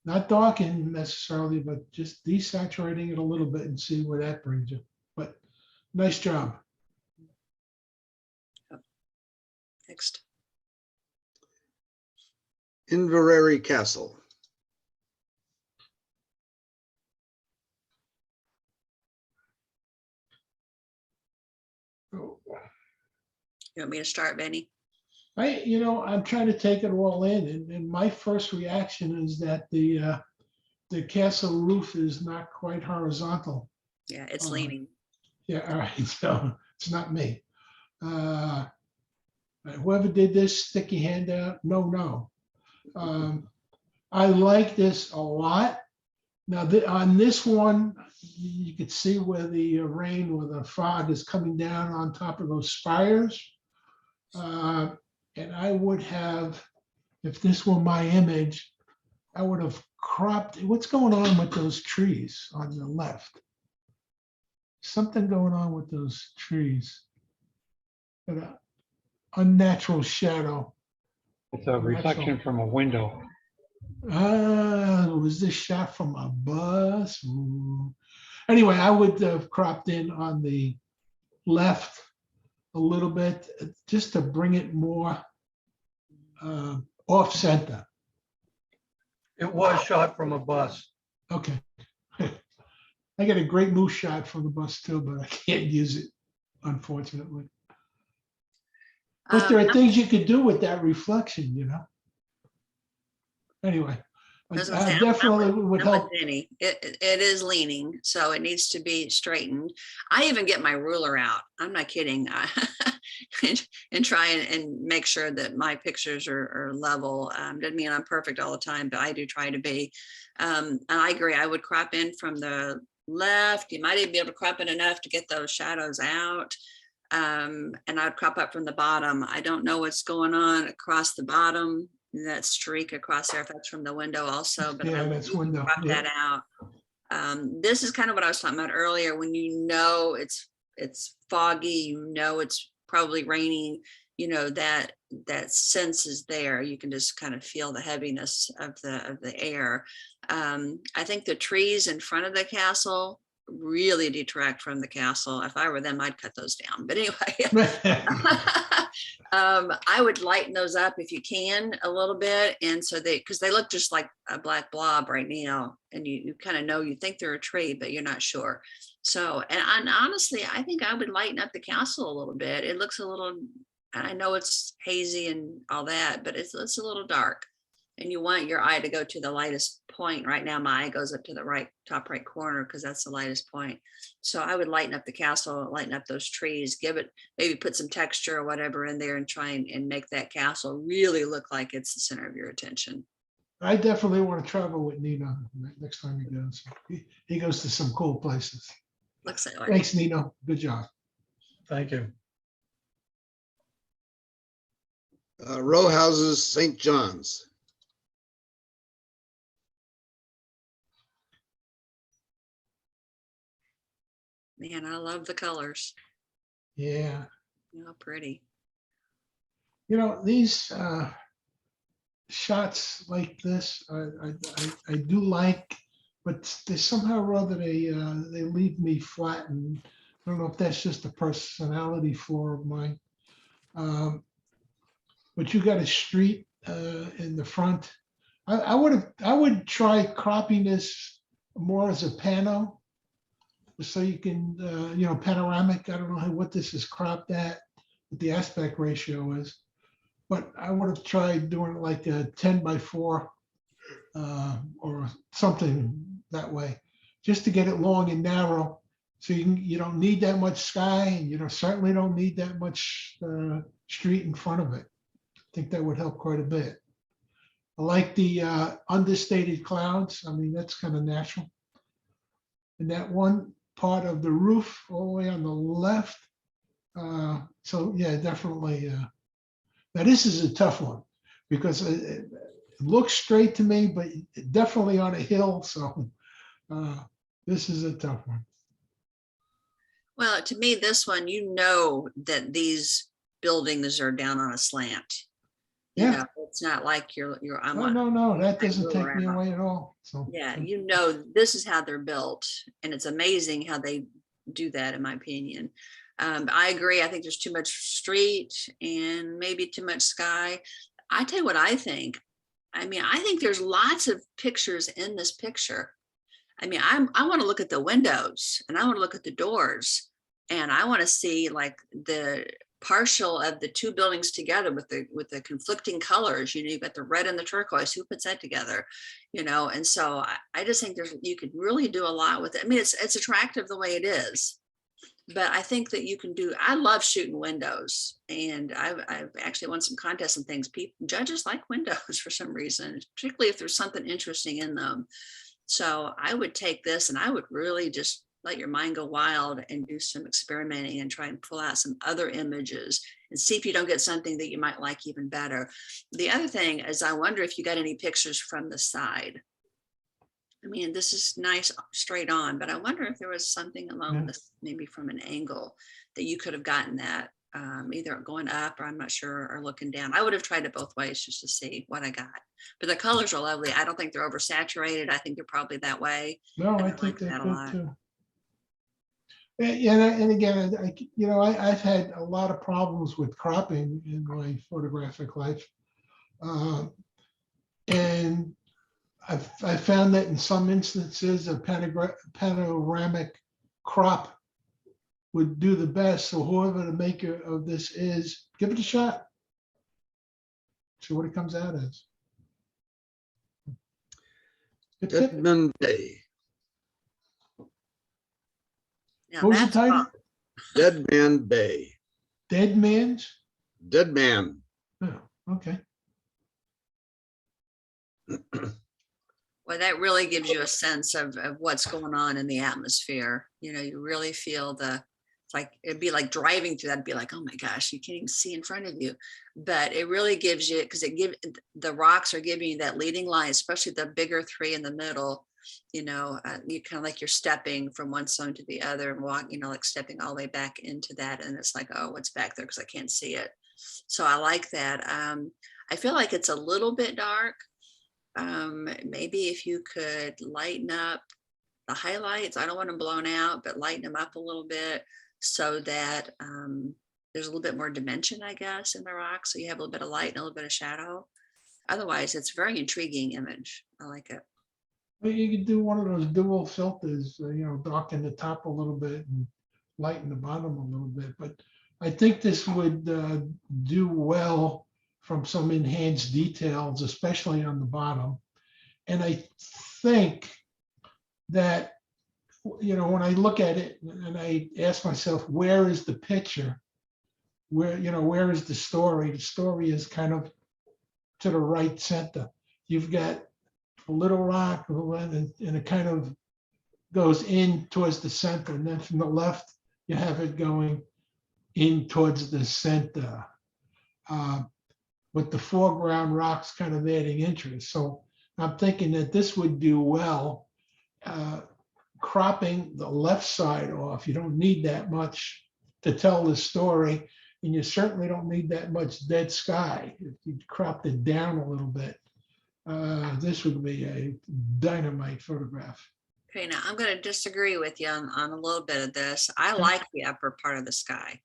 not darkening necessarily, but just desaturating it a little bit and see where that brings you. But nice job. Next. Inverary Castle. Oh. You want me to start, Benny? I'm trying to take it all in, and my first reaction is that the castle roof is not quite horizontal. Yeah, it's leaning. Yeah, all right, so it's not me. Whoever did this, stick your hand out. No. I like this a lot. Now, on this one, you could see where the rain or the fog is coming down on top of those spires. And I would have, if this were my image, I would have cropped. What's going on with those trees on the left? Something going on with those trees. An unnatural shadow. It's a reflection from a window. Was this shot from a bus? Ooh. Anyway, I would have cropped in on the left a little bit, just to bring it more off center. It was shot from a bus. Okay. I got a great moose shot from the bus too, but I can't use it, unfortunately. But there are things you could do with that reflection, you know? Anyway, I was I gonna say, definitely would I'm with help. Denny. It is leaning, so it needs to be straightened. I even get my ruler out. I'm not kidding. And try and make sure that my pictures are level. Doesn't mean I'm perfect all the time, but I do try to be. And I agree. I would crop in from the left. You might even be able to crop it enough to get those shadows out. And I'd crop up from the bottom. I don't know what's going on across the bottom. That streak across there, if that's from the window also, but Yeah, I that's would window. crop Yeah. that out. This is kind of what I was talking about earlier, when you know it's foggy, you know it's probably raining, you know, that sense is there. You can just kind of feel the heaviness of the air. I think the trees in front of the castle really detract from the castle. If I were them, I'd cut those down. But anyway, I would lighten those up if you can a little bit. And so because they look just like a black blob right now, and you kind of know, you think they're a tree, but you're not sure. So, and honestly, I think I would lighten up the castle a little bit. It looks a little, I know it's hazy and all that, but it's a little dark. And you want your eye to go to the lightest point. Right now, my eye goes up to the right, top right corner, because that's the lightest point. So I would lighten up the castle, lighten up those trees, give it, maybe put some texture or whatever in there, and try and make that castle really look like it's the center of your attention. I definitely want to travel with Nino next time he goes. He goes to some cool places. Looks that way. Thanks, Nino. Good job. Thank you. Row houses, St. John's. Man, I love the colors. Yeah. You know, pretty. You know, these shots like this, I do like, but they somehow or other, they leave me flat, and I don't know if that's just a personality flaw of mine. But you got a street in the front. I would try cropping this more as a pano, so you can, you know, panoramic. I don't know what this is cropped at, what the aspect ratio is, but I would have tried doing it like a 10:4 or something that way, just to get it long and narrow. So you don't need that much sky, and you certainly don't need that much street in front of it. I think that would help quite a bit. I like the understated clouds. I mean, that's kind of natural. And that one part of the roof all the way on the left. So yeah, definitely. Now this is a tough one, because it looks straight to me, but definitely on a hill. So this is a tough one. Well, to me, this one, you know that these buildings are down on a slant. You Yeah. know, it's not like I'm No, that I doesn't go take me around. away at all. So Yeah, you know, this is how they're built, and it's amazing how they do that, in my opinion. I agree. I think there's too much street and maybe too much sky. I tell you what I think. I mean, I think there's lots of pictures in this picture. I mean, I want to look at the windows, and I want to look at the doors, and I want to see like the partial of the two buildings together with the conflicting colors. You know, you've got the red and the turquoise. Who puts that together? You know, and so I just think you could really do a lot with it. I mean, it's attractive the way it is, but I think that you can do. I love shooting windows, and I've actually won some contests and things. Judges like windows for some reason, particularly if there's something interesting in them. So I would take this, and I would really just let your mind go wild and do some experimenting and try and pull out some other images and see if you don't get something that you might like even better. The other thing is, I wonder if you got any pictures from the side. I mean, this is nice straight on, but I wonder if there was something along this, maybe from an angle, that you could have gotten that either going up, or I'm not sure, or looking down. I would have tried it both ways just to see what I got. But the colors are lovely. I don't think they're oversaturated. I think they're probably that way. no, And I I think like they're that a good lot. too. And again, I've had a lot of problems with cropping in my photographic life. And I found that in some instances, a panoramic crop would do the best. So whoever the maker of this is, give it a shot. See what it comes out as. Good tip. Deadman Bay. Now What was the that's title? fun. Dead Man Bay. Dead Man's? Dead Man. Oh, okay. Well, that really gives you a sense of what's going on in the atmosphere. You know, you really feel it's like, it'd be like driving through that, it'd be like, oh my gosh, you can't even see in front of you. But it really gives you, because the rocks are giving you that leading line, especially the bigger three in the middle. You know, you kind of like you're stepping from one zone to the other and walk, like stepping all the way back into that. And it's like, oh, what's back there? Because I can't see it. So I like that. I feel like it's a little bit dark. Maybe if you could lighten up the highlights, I don't want them blown out, but lighten them up a little bit so that there's a little bit more dimension, I guess, in the rock. So you have a little bit of light and a little bit of shadow. Otherwise, it's a very intriguing image. I like it. Well, you could do one of those dual filters, darken the top a little bit and lighten the bottom a little bit. But I think this would do well from some enhanced details, especially on the bottom. And I think that, when I look at it and I ask myself, where is the picture? Where is the story? The story is kind of to the right center. You've got a little rock and it kind of goes in towards the center. And then from the left, you have it going in towards the center. With the foreground rocks kind of adding interest. So I'm thinking that this would do well, cropping the left side off. You don't need that much to tell the story, and you certainly don't need that much dead sky. If you cropped it down a little bit, this would be a dynamite photograph. Okay, now I'm going to disagree with you on a little bit of this. I like the upper part of the sky.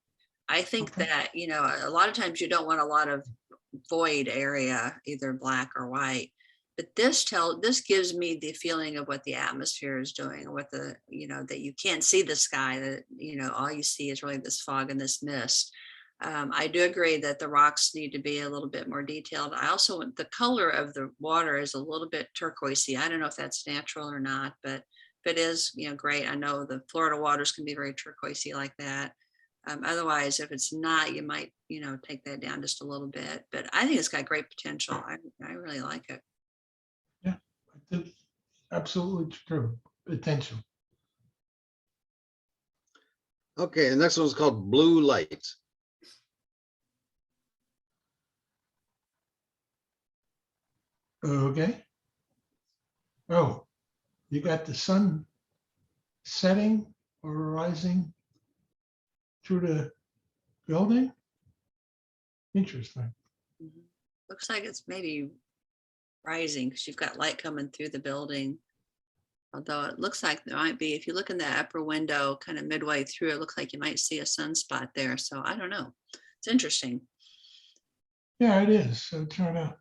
I think Okay. that, a lot of times you don't want a lot of void area, either black or white, but this gives me the feeling of what the atmosphere is doing, what that you can't see the sky, that all you see is really this fog and this mist. I do agree that the rocks need to be a little bit more detailed. I also want the color of the water is a little bit turquoisey. I don't know if that's natural or not, but if it is, great. I know the Florida waters can be very turquoisey like that. Otherwise, if it's not, you might, take that down just a little bit. But I think it's got great potential. I really like it. Yeah, it's absolutely true. Potential. Okay, the next one's called Blue Light. Okay. Oh, you got the sun setting or rising through the building? Interesting. Mhm. Looks like it's maybe rising because you've got light coming through the building. Although it looks like there might be, if you look in that upper window, kind of midway through, it looks like you might see a sunspot there. So I don't know. It's interesting. Yeah, it is. So turn out.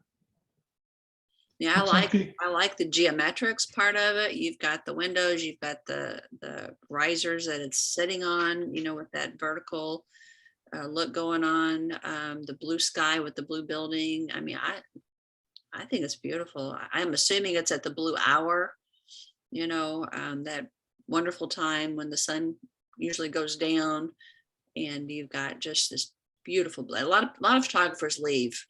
Yeah, Looks like it- I like the geometrics part of it. You've got the windows, you've got the risers that it's sitting on, with that vertical look going on. The blue sky with the blue building. I mean, I think it's beautiful. I'm assuming it's at the blue hour, that wonderful time when the sun usually goes down, and you've got just this beautiful. A lot of photographers leave.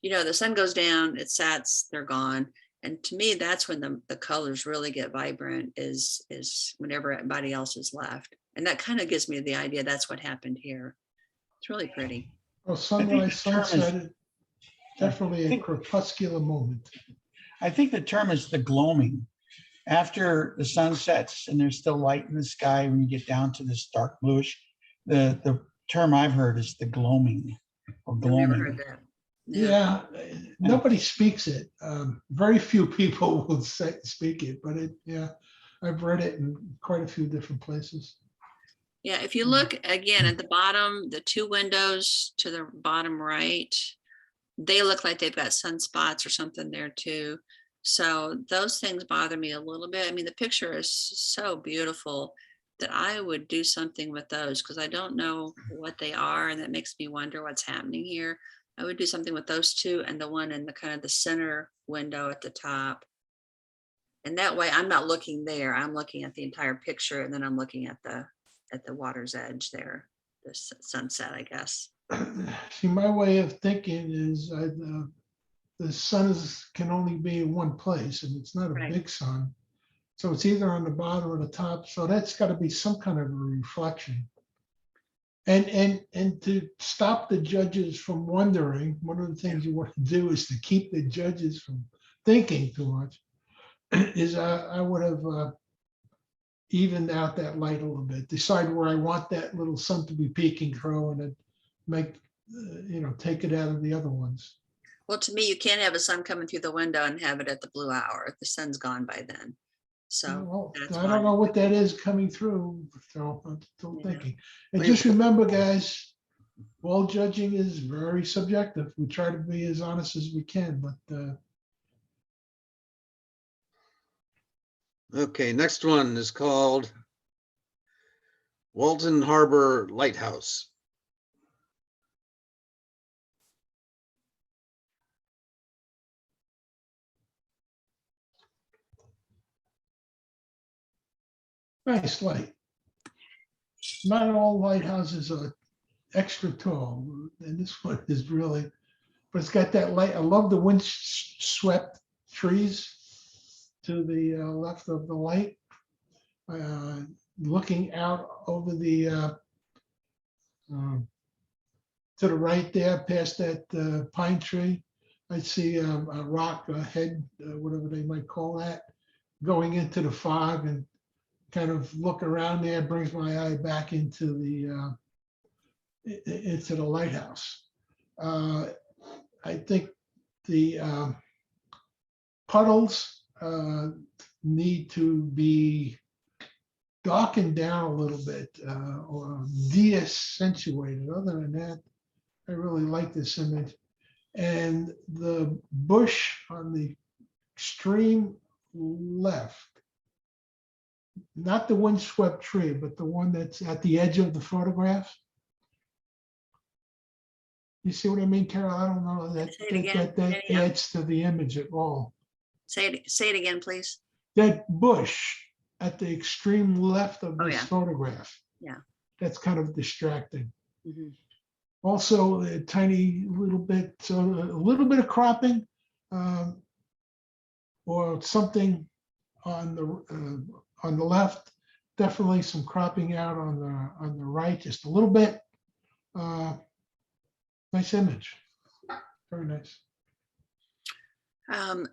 The sun goes down, it sets, they're gone. And to me, that's when the colors really get vibrant is whenever everybody else is left. And that kind of gives me the idea that's what happened here. It's really pretty. Well, sunrise, the term is- sunset, definitely a crepuscular moment. I think the term is the gloaming. After the sun sets and there's still light in the sky, when you get down to this dark bluish, the term I've heard is the gloaming or I've never heard gloaming. that. Yeah, nobody speaks it. Very few people will speak it, but I've read it in quite a few different places. Yeah, if you look again at the bottom, the two windows to the bottom right, they look like they've got sunspots or something there too. So those things bother me a little bit. I mean, the picture is so beautiful that I would do something with those because I don't know what they are, and that makes me wonder what's happening here. I would do something with those two and the one in the kind of the center window at the top. And that way I'm not looking there. I'm looking at the entire picture, and then I'm looking at the water's edge there, the sunset, I guess. See, my way of thinking is the sun can only be in one place, and it's not a Right. big sun. So it's either on the bottom or the top. So that's got to be some kind of a reflection. And to stop the judges from wondering, one of the things you want to do is to keep the judges from thinking too much. Is I would have evened out that light a little bit, decide where I want that little sun to be peeking through, and then make take it out of the other ones. Well, to me, you can't have a sun coming through the window and have it at the blue hour. The sun's gone by then. So Well, that's I why. don't know what that is coming through, so I'm still Yeah. thinking. And just remember, guys, all judging is very subjective. We try to be as honest as we can, but Okay, next one is called Walton Harbor Lighthouse. nice light. Not all lighthouses are extra tall, and this one is really, but it's got that light. I love the wind-swept trees to the left of the light. Looking out over the to the right there, past that pine tree, I see a rock, a head, whatever they might call that, going into the fog, and kind of look around there, brings my eye back into the lighthouse. I think the puddles need to be darkened down a little bit or de-accentuated. Other than that, I really like this image. And the bush on the extreme left, not the windswept tree, but the one that's at the edge of the photograph. You see what I mean, Carol? I don't know that Say it again. that Yeah. adds to the image at all. Say it again, please. That bush at the extreme left of Oh, this yeah. photograph. Yeah. That's kind of distracting. Mhm. Also, a tiny little bit, so a little bit of cropping or something on the left. Definitely some cropping out on the right, just a little bit. Nice image. Very nice.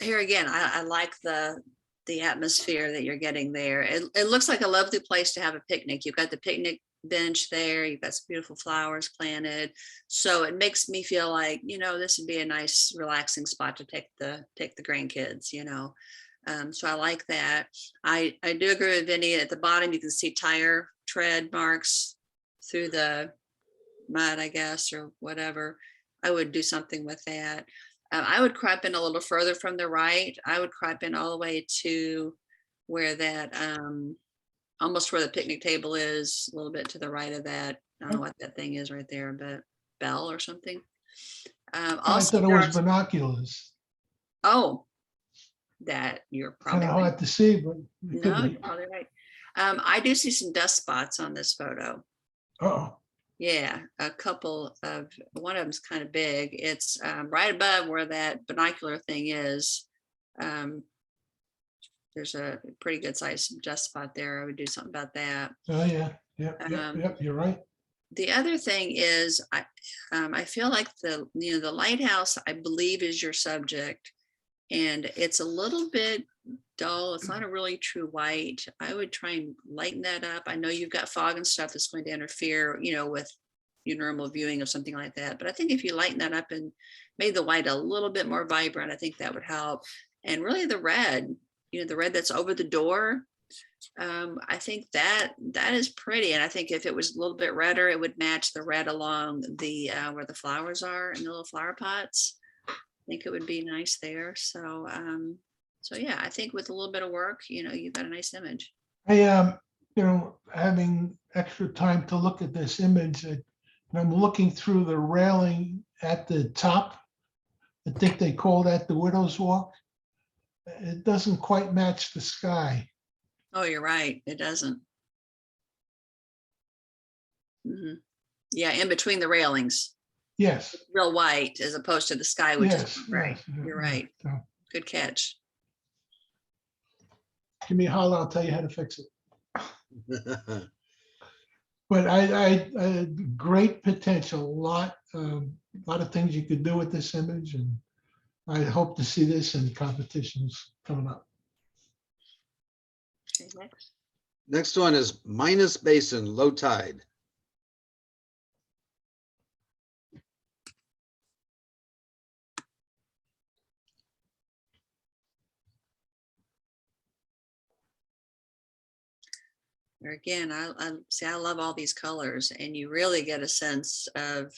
Here again, I like the atmosphere that you're getting there. It looks like a lovely place to have a picnic. You've got the picnic bench there. You've got some beautiful flowers planted. So it makes me feel like, this would be a nice relaxing spot to take the grandkids, So I like that. I do agree with Vinny. At the bottom, you can see tire tread marks through the mud, I guess, or whatever. I would do something with that. I would crop in a little further from the right. I would crop in all the way to where that, almost where the picnic table is, a little bit to the right of that. I don't know what that thing is right there, but bell or something. I Also, thought it was binoculars. that you're Kind probably of right. hard to see, but it could No, be. you're probably right. I do see some dust spots on this photo. Oh, Yeah, a couple of, one of them's kind of big. It's right above where that binocular thing is. There's a pretty good sized dust spot there. I would do something about that. oh yeah, yep, you're right. The other thing is, I feel like the lighthouse, I believe, is your subject, and it's a little bit dull. It's not a really true white. I would try and lighten that up. I know you've got fog and stuff that's going to interfere, with your normal viewing of something like that. But I think if you lighten that up and made the white a little bit more vibrant, I think that would help. And really the red, the red that's over the door, I think that is pretty. And I think if it was a little bit redder, it would match the red along the where the flowers are in the little flower pots. I think it would be nice there. So so yeah, I think with a little bit of work, you've got a nice image. I, having extra time to look at this image, and I'm looking through the railing at the top. I think they call that the Widow's Walk. It doesn't quite match the sky. Oh, you're right. It doesn't. Mhm. Yeah, in between the railings, Yes, real white as opposed to the sky, which yes. is right. yes, You're yeah, right. so Good catch. give me a holler, I'll tell you how to fix it. But I great potential, lot of things you could do with this image, and I hope to see this in competitions coming up. Okay, next. Next one is Minas Basin, low tide. Again, I see, I love all these colors, and you really get a sense of,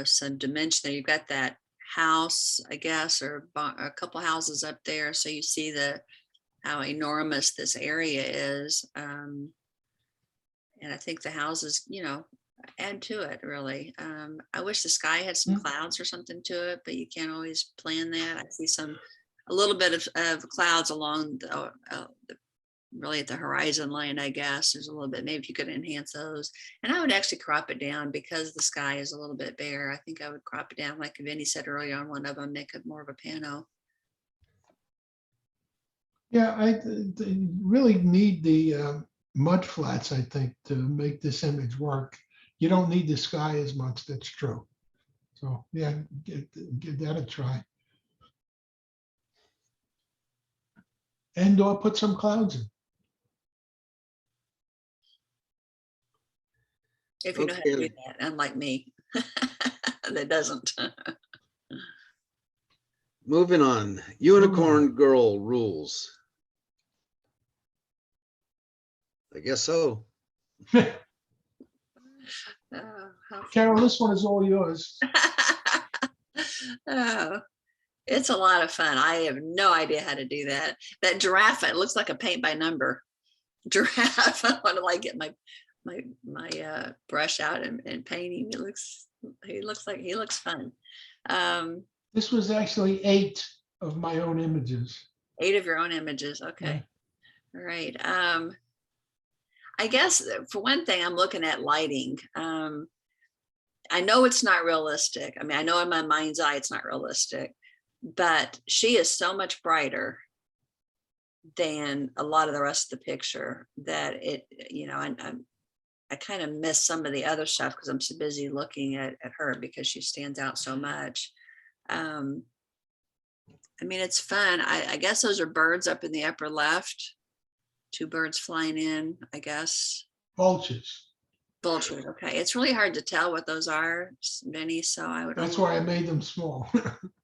some dimension there. You've got that house, I guess, or a couple houses up there. So you see how enormous this area is. And I think the houses, add to it really. I wish the sky had some clouds or something to it, but you can't always plan that. I see a little bit of clouds along the really at the horizon line, I guess. There's a little bit, maybe if you could enhance those. And I would actually crop it down because the sky is a little bit bare. I think I would crop it down, like Vinny said earlier on one of them, make it more of a pano. Yeah, they really need the mud flats, I think, to make this image work. You don't need the sky as much, that's true. So yeah, give that a try. And/or put some clouds in. If you know how to do Okay. that, unlike me, that doesn't. Moving on, Unicorn Girl rules. I guess so. Oh, how Carol, this one is all yours. Oh, it's a lot of fun. I have no idea how to do that. That giraffe, it looks like a paint by number giraffe. I want to like get my brush out and painting. He looks fun. This was actually 8 of my own images. 8 of your own images. Okay. All right. I guess for one thing, I'm looking at lighting. I know it's not realistic. I mean, I know in my mind's eye it's not realistic, but she is so much brighter than a lot of the rest of the picture that I kind of miss some of the other stuff because I'm so busy looking at her because she stands out so much. I mean, it's fun. I guess those are birds up in the upper left. 2 birds flying in, I guess. Vultures. Vultures. Okay. It's really hard to tell what those are, Vinny. So I would. That's why I made them small.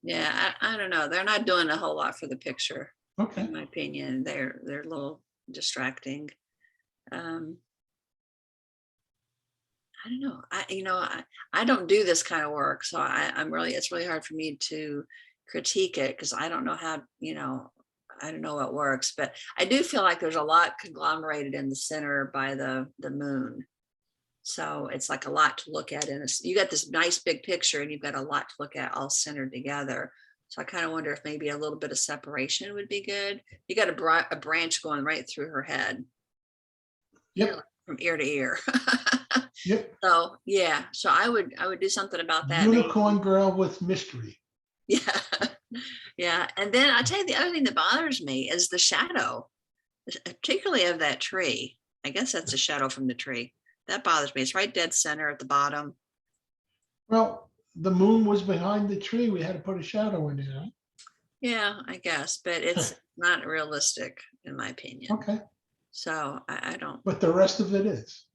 Yeah. I don't know. They're not doing a whole lot for the picture. Okay. In my opinion. They're a little distracting. I don't know. I don't do this kind of work. So it's really hard for me to critique it because I don't know how, I don't know what works, but I do feel like there's a lot conglomerated in the center by the moon. So it's like a lot to look at. And you got this nice big picture and you've got a lot to look at all centered together. So I kind of wonder if maybe a little bit of separation would be good. You got a branch going right through her head. Yep. From ear to ear. Yep. So yeah, so I would do something about that. Unicorn girl with mystery. Yeah. Yeah. And then I'll tell you the other thing that bothers me is the shadow, particularly of that tree. I guess that's a shadow from the tree. That bothers me. It's right dead center at the bottom. Well, the moon was behind the tree. We had to put a shadow in there. Yeah, I guess, but it's not realistic in my opinion. Okay. So I don't. But the rest of it is.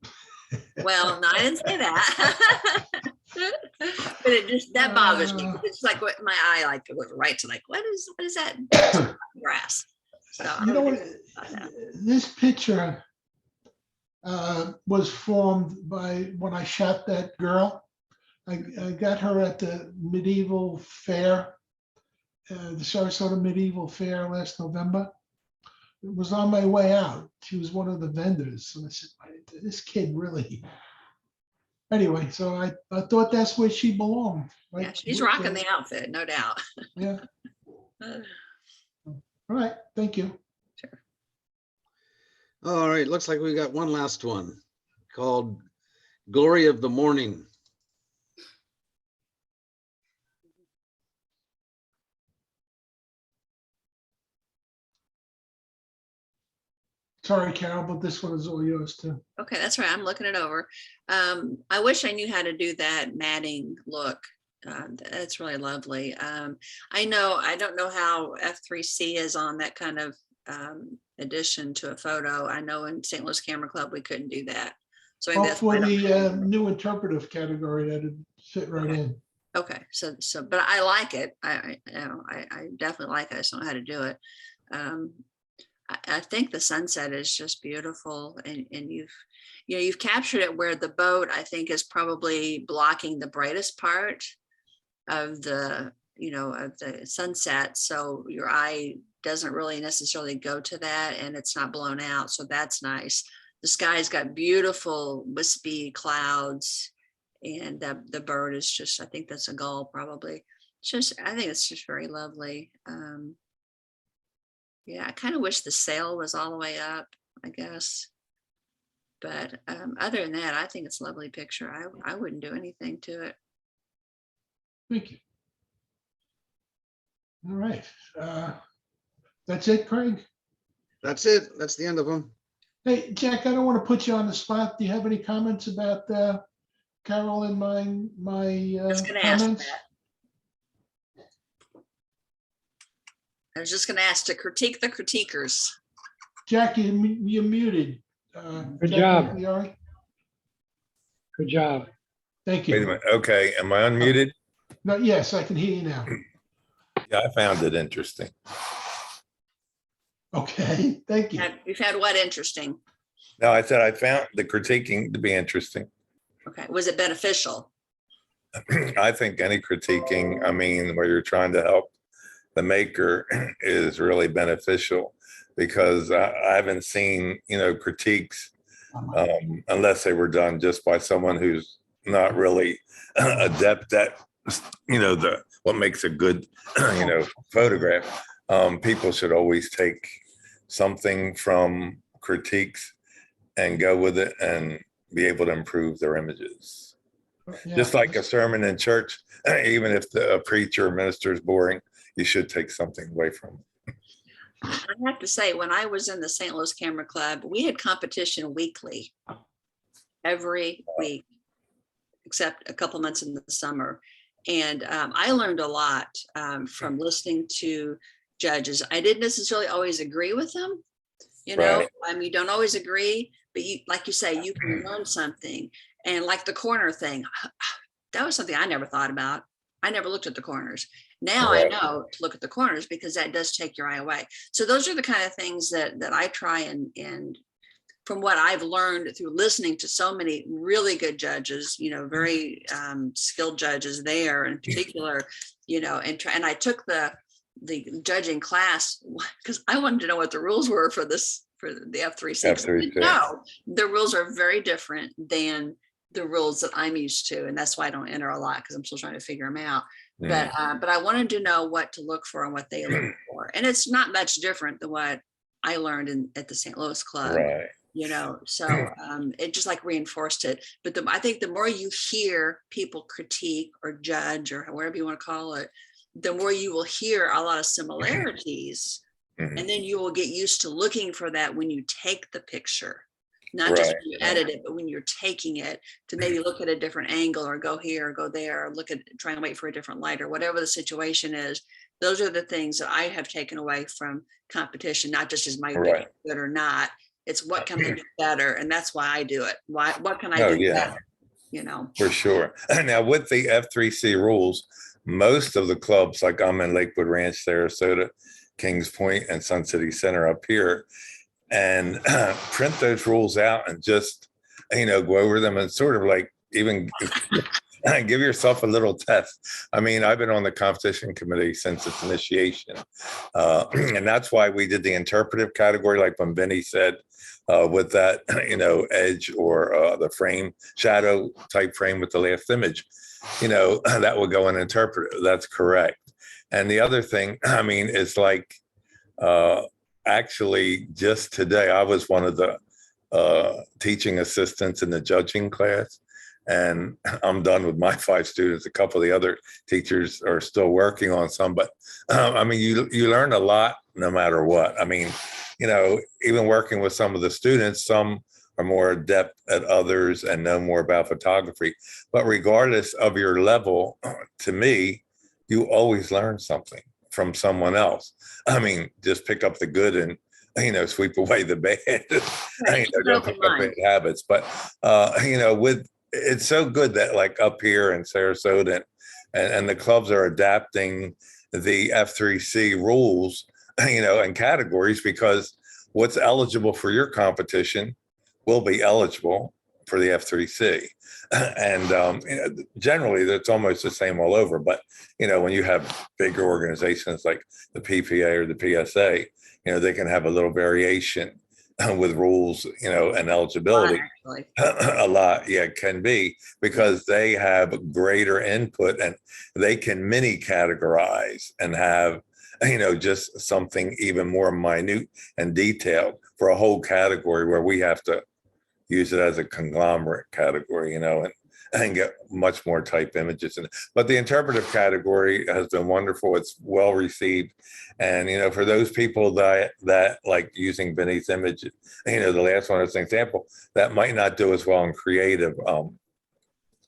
Well, no, I didn't say that. But that bothers me. It's like what my eye goes right to what is that grass? So You know what? this picture was formed by when I shot that girl. I got her at the medieval fair, the Sarasota Medieval Fair last November. It was on my way out. She was one of the vendors. And I said, this kid really. Anyway, so I thought that's where she belonged. Yeah, Right? she's rocking the outfit, no doubt. Yeah. All right. Thank you. All right, looks like we got one last one called Glory of the Morning. Sorry, Carol, but this one is all yours too. Okay, that's right. I'm looking it over. I wish I knew how to do that matting look. That's really lovely. I don't know how F3C is on that kind of addition to a photo. I know in St. Louis Camera Club, we couldn't do that. So maybe Oh, that's for why I don't- the new interpretive category, that'd fit right in. Okay, so, but I like it. I definitely like it. I just don't know how to do it. I think the sunset is just beautiful, and you've captured it where the boat, I think, is probably blocking the brightest part of the sunset. So your eye doesn't really necessarily go to that, and it's not blown out. So that's nice. The sky's got beautiful wispy clouds, and the bird is just, I think that's a gull probably. I think it's just very lovely. Yeah, I kind of wish the sail was all the way up, I guess. But other than that, I think it's a lovely picture. I wouldn't do anything to it. Thank you. All right. That's it, Craig? That's it. That's the end of them. Hey, Jack, I don't want to put you on the spot. Do you have any comments about Carol and my Just gonna ask comments? that. I was just gonna ask to critique the critiquers. Jack, you're muted. Good Jack job. Migliore? Good job. Thank Wait a you. minute. Okay, am I unmuted? No, yes, I can hear you now. Yeah, I found it interesting. Okay, thank you. You've had what interesting? No, I said I found the critiquing to be interesting. Okay, was it beneficial? I think any critiquing, I mean, where you're trying to help the maker is really beneficial, because I haven't seen, critiques unless they were done just by someone who's not really adept at, what makes a good, photograph. People should always take something from critiques and go with it and be able to improve their images. Yeah. Just like a sermon in church, even if the preacher or minister is boring, you should take something away from it. I have to say, when I was in the St. Louis Camera Club, we had competition weekly, every week, except a couple months in the summer. And I learned a lot from listening to judges. I didn't necessarily always agree with them. Right. You don't always agree, but you, like you say, you can learn something. And like the corner thing, that was something I never thought about. I never looked at the corners. Now I Right. know to look at the corners, because that does take your eye away. So those are the kind of things that I try and from what I've learned through listening to so many really good judges, very skilled judges there in particular, and I took the judging class because I wanted to know what the rules were for the F3C. F3C. No, the rules are very different than the rules that I'm used to, and that's why I don't enter a lot, because I'm still trying to figure them out. But I wanted to know what to look for and what they look for, and it's not much different than what I learned at the St. Louis Club. Right. So it just like reinforced it. But I think the more you hear people critique or judge or whatever you want to call it, the more you will hear a lot of similarities. Mhm. And then you will get used to looking for that when you take the picture, not just Right. when you edit it, but when you're taking it to maybe look at a different angle or go here or go there, or try and wait for a different light or whatever the situation is. Those are the things that I have taken away from competition, not just as my Right. good or not. It's what can I do better? And that's why I do it. What can I Oh, do yeah. better? For sure. Now, with the F3C rules, most of the clubs, like I'm in Lakewood Ranch, Sarasota, Kings Point, and Sun City Center up here, and print those rules out and just, go over them and sort of like even give yourself a little test. I mean, I've been on the competition committee since its initiation. And that's why we did the interpretive category, like when Vinny said, with that, edge or the frame, shadow type frame with the last image, that would go in interpretive. That's correct. And the other thing, I mean, is like, actually just today, I was one of the teaching assistants in the judging class, and I'm done with my 5 students. A couple of the other teachers are still working on some, but I mean, you learn a lot no matter what. I mean, even working with some of the students, some are more adept at others and know more about photography, but regardless of your level, to me, you always learn something from someone else. I mean, just pick up the good and, sweep away the bad. Don't pick up bad habits. But, it's so good that like up here in Sarasota and the clubs are adapting the F3C rules, and categories, because what's eligible for your competition will be eligible for the F3C. And generally that's almost the same all over. But, when you have bigger organizations like the PPA or the PSA, they can have a little variation with rules, and eligibility. A lot, yeah, can be, because they have greater input and they can mini categorize and have, just something even more minute and detailed for a whole category, where we have to use it as a conglomerate category, and get much more type images. But the interpretive category has been wonderful. It's well received. And, for those people that like using Vinny's image, the last one as an example, that might not do as well in creative,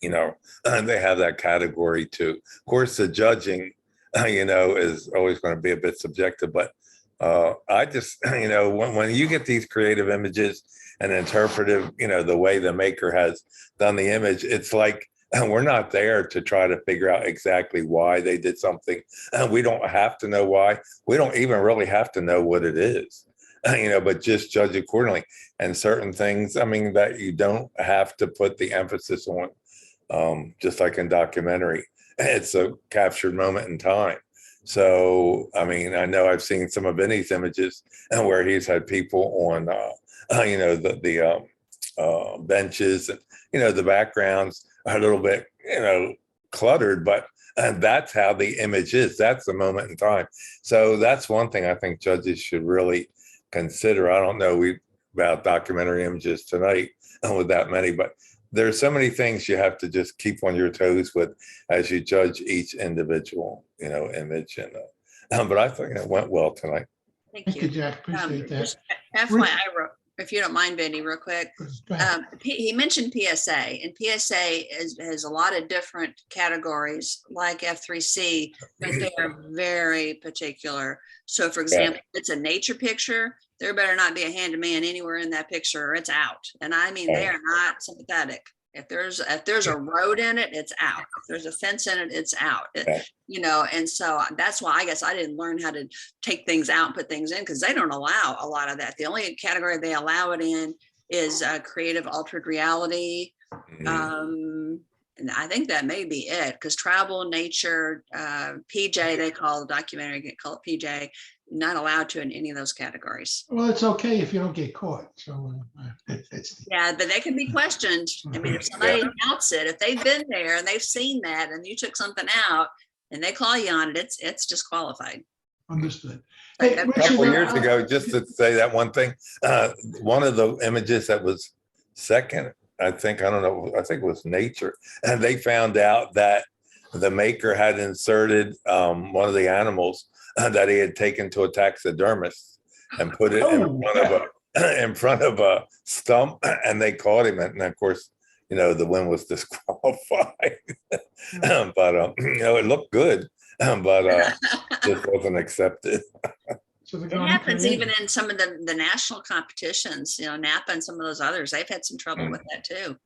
they have that category too. Of course, the judging, is always going to be a bit subjective, but I just, when you get these creative images and interpretive, the way the maker has done the image, it's like, we're not there to try to figure out exactly why they did something. We don't have to know why. We don't even really have to know what it is, but just judge accordingly. And certain things, I mean, that you don't have to put the emphasis on, just like in documentary, it's a captured moment in time. So, I mean, I know I've seen some of Vinny's images where he's had people on, the benches, and, the backgrounds are a little bit, cluttered, but that's how the image is. That's the moment in time. So that's one thing I think judges should really consider. I don't know about documentary images tonight with that many, but there's so many things you have to just keep on your toes with as you judge each individual, image. And but I think it went well tonight. Thank you, Jack. Appreciate that. Just FYI, if you don't mind, Vinny, real quick. Go ahead. He mentioned PSA, and PSA has a lot of different categories like F3C, but they are very particular. So for example, if it's a nature picture, there better not be a hand-to-man anywhere in that picture, or it's out. And I mean, they are not sympathetic. If there's a road in it, it's out. If there's a fence in it, it's out. And so that's why I guess I didn't learn how to take things out and put things in, because they don't allow a lot of that. The only category they allow it in is creative altered reality. And I think that may be it, because travel, nature, PJ, they call the documentary, they call it PJ, not allowed to in any of those categories. Well, it's okay if you don't get caught. So Yeah, but they can be questioned. I mean, if somebody doubts it, if they've been there and they've seen that and you took something out and they call you on it, it's disqualified. Understood. Like Hey, that- A couple Richard, years ago, just to say that one thing, one of the images that was second, I think it was nature. And they found out that the maker had inserted one of the animals that he had taken to a taxidermist and put it in front of a stump, and they caught him. And of course, the win was disqualified. But it looked good, but just wasn't accepted. So they're It going happens creative. even in some of the national competitions, Napa and some of those others. They've had some trouble with that too.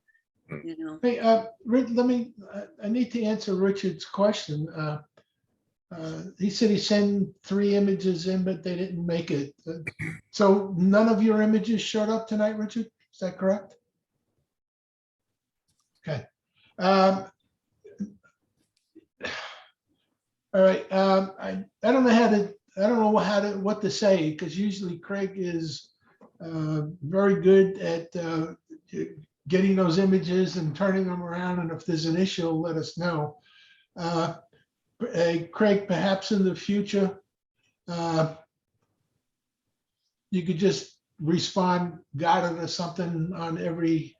Hey, I need to answer Richard's question. He said he sent 3 images in, but they didn't make it. So none of your images showed up tonight, Richard? Is that correct? Okay. All right. I don't know what to say, because usually Craig is very good at getting those images and turning them around. And if there's an issue, he'll let us know. Craig, perhaps in the future, you could just respond, got it or something on every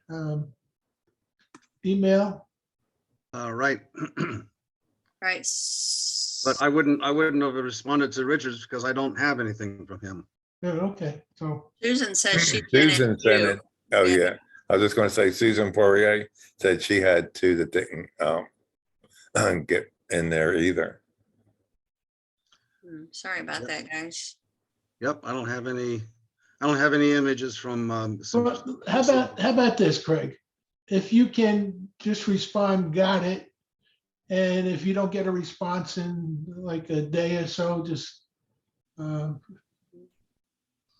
email. Right. Right. But I wouldn't have responded to Richards because I don't have anything from him. Yeah, okay, so, Susan says she sent Susan it sent too. it. Oh, Yeah. yeah. I was just going to say Susan Poirier said she had 2 that didn't get in there either. Sorry about Yep. that, guys. Yep, I don't have any images from well, how about this, Craig? If you can just respond, got it. And if you don't get a response in like a day or so, just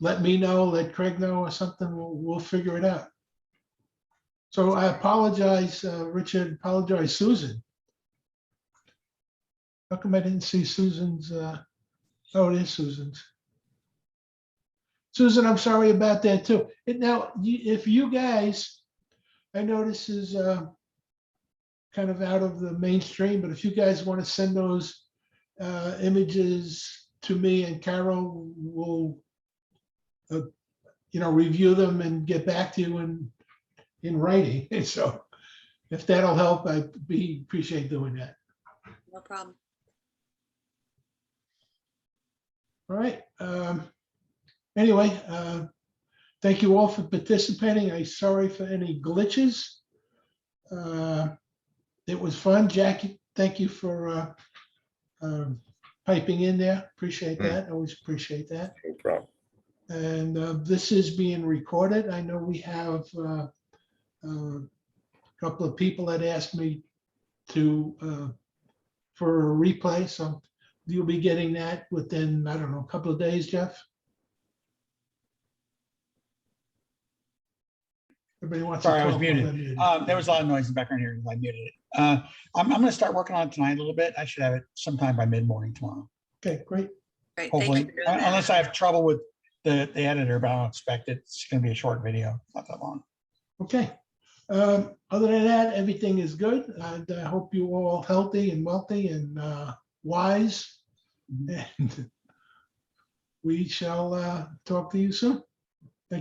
let me know, let Craig know or something, we'll figure it out. So I apologize, Richard, apologize, Susan. How come I didn't see Susan's, oh, it is Susan's. Susan, I'm sorry about that too. And now, if you guys, I know this is kind of out of the mainstream, but if you guys want to send those images to me and Carol, we'll review them and get back to you in writing. So if that'll help, I'd appreciate doing that. No problem. All right. Anyway, thank you all for participating. I'm sorry for any glitches. It was fun. Jackie, thank you for piping in there. Appreciate that. Always appreciate that. No problem. And this is being recorded. I know we have a couple of people that asked me for a replay, so you'll be getting that within, I don't know, a couple of days, Jeff? Everybody wants to Sorry, I was talk while muted. they're muted. There was a lot of noise in the background here because I muted it. I'm going to start working on it tonight a little bit. I should have it sometime by mid-morning tomorrow, Okay, great. Great. Thank hopefully. you for doing that. Unless I have trouble with the editor, but I don't expect it. It's going to be a short video, not that long. Okay. Other than that, everything is good. And I hope you all healthy and wealthy and wise. And we shall talk to you soon.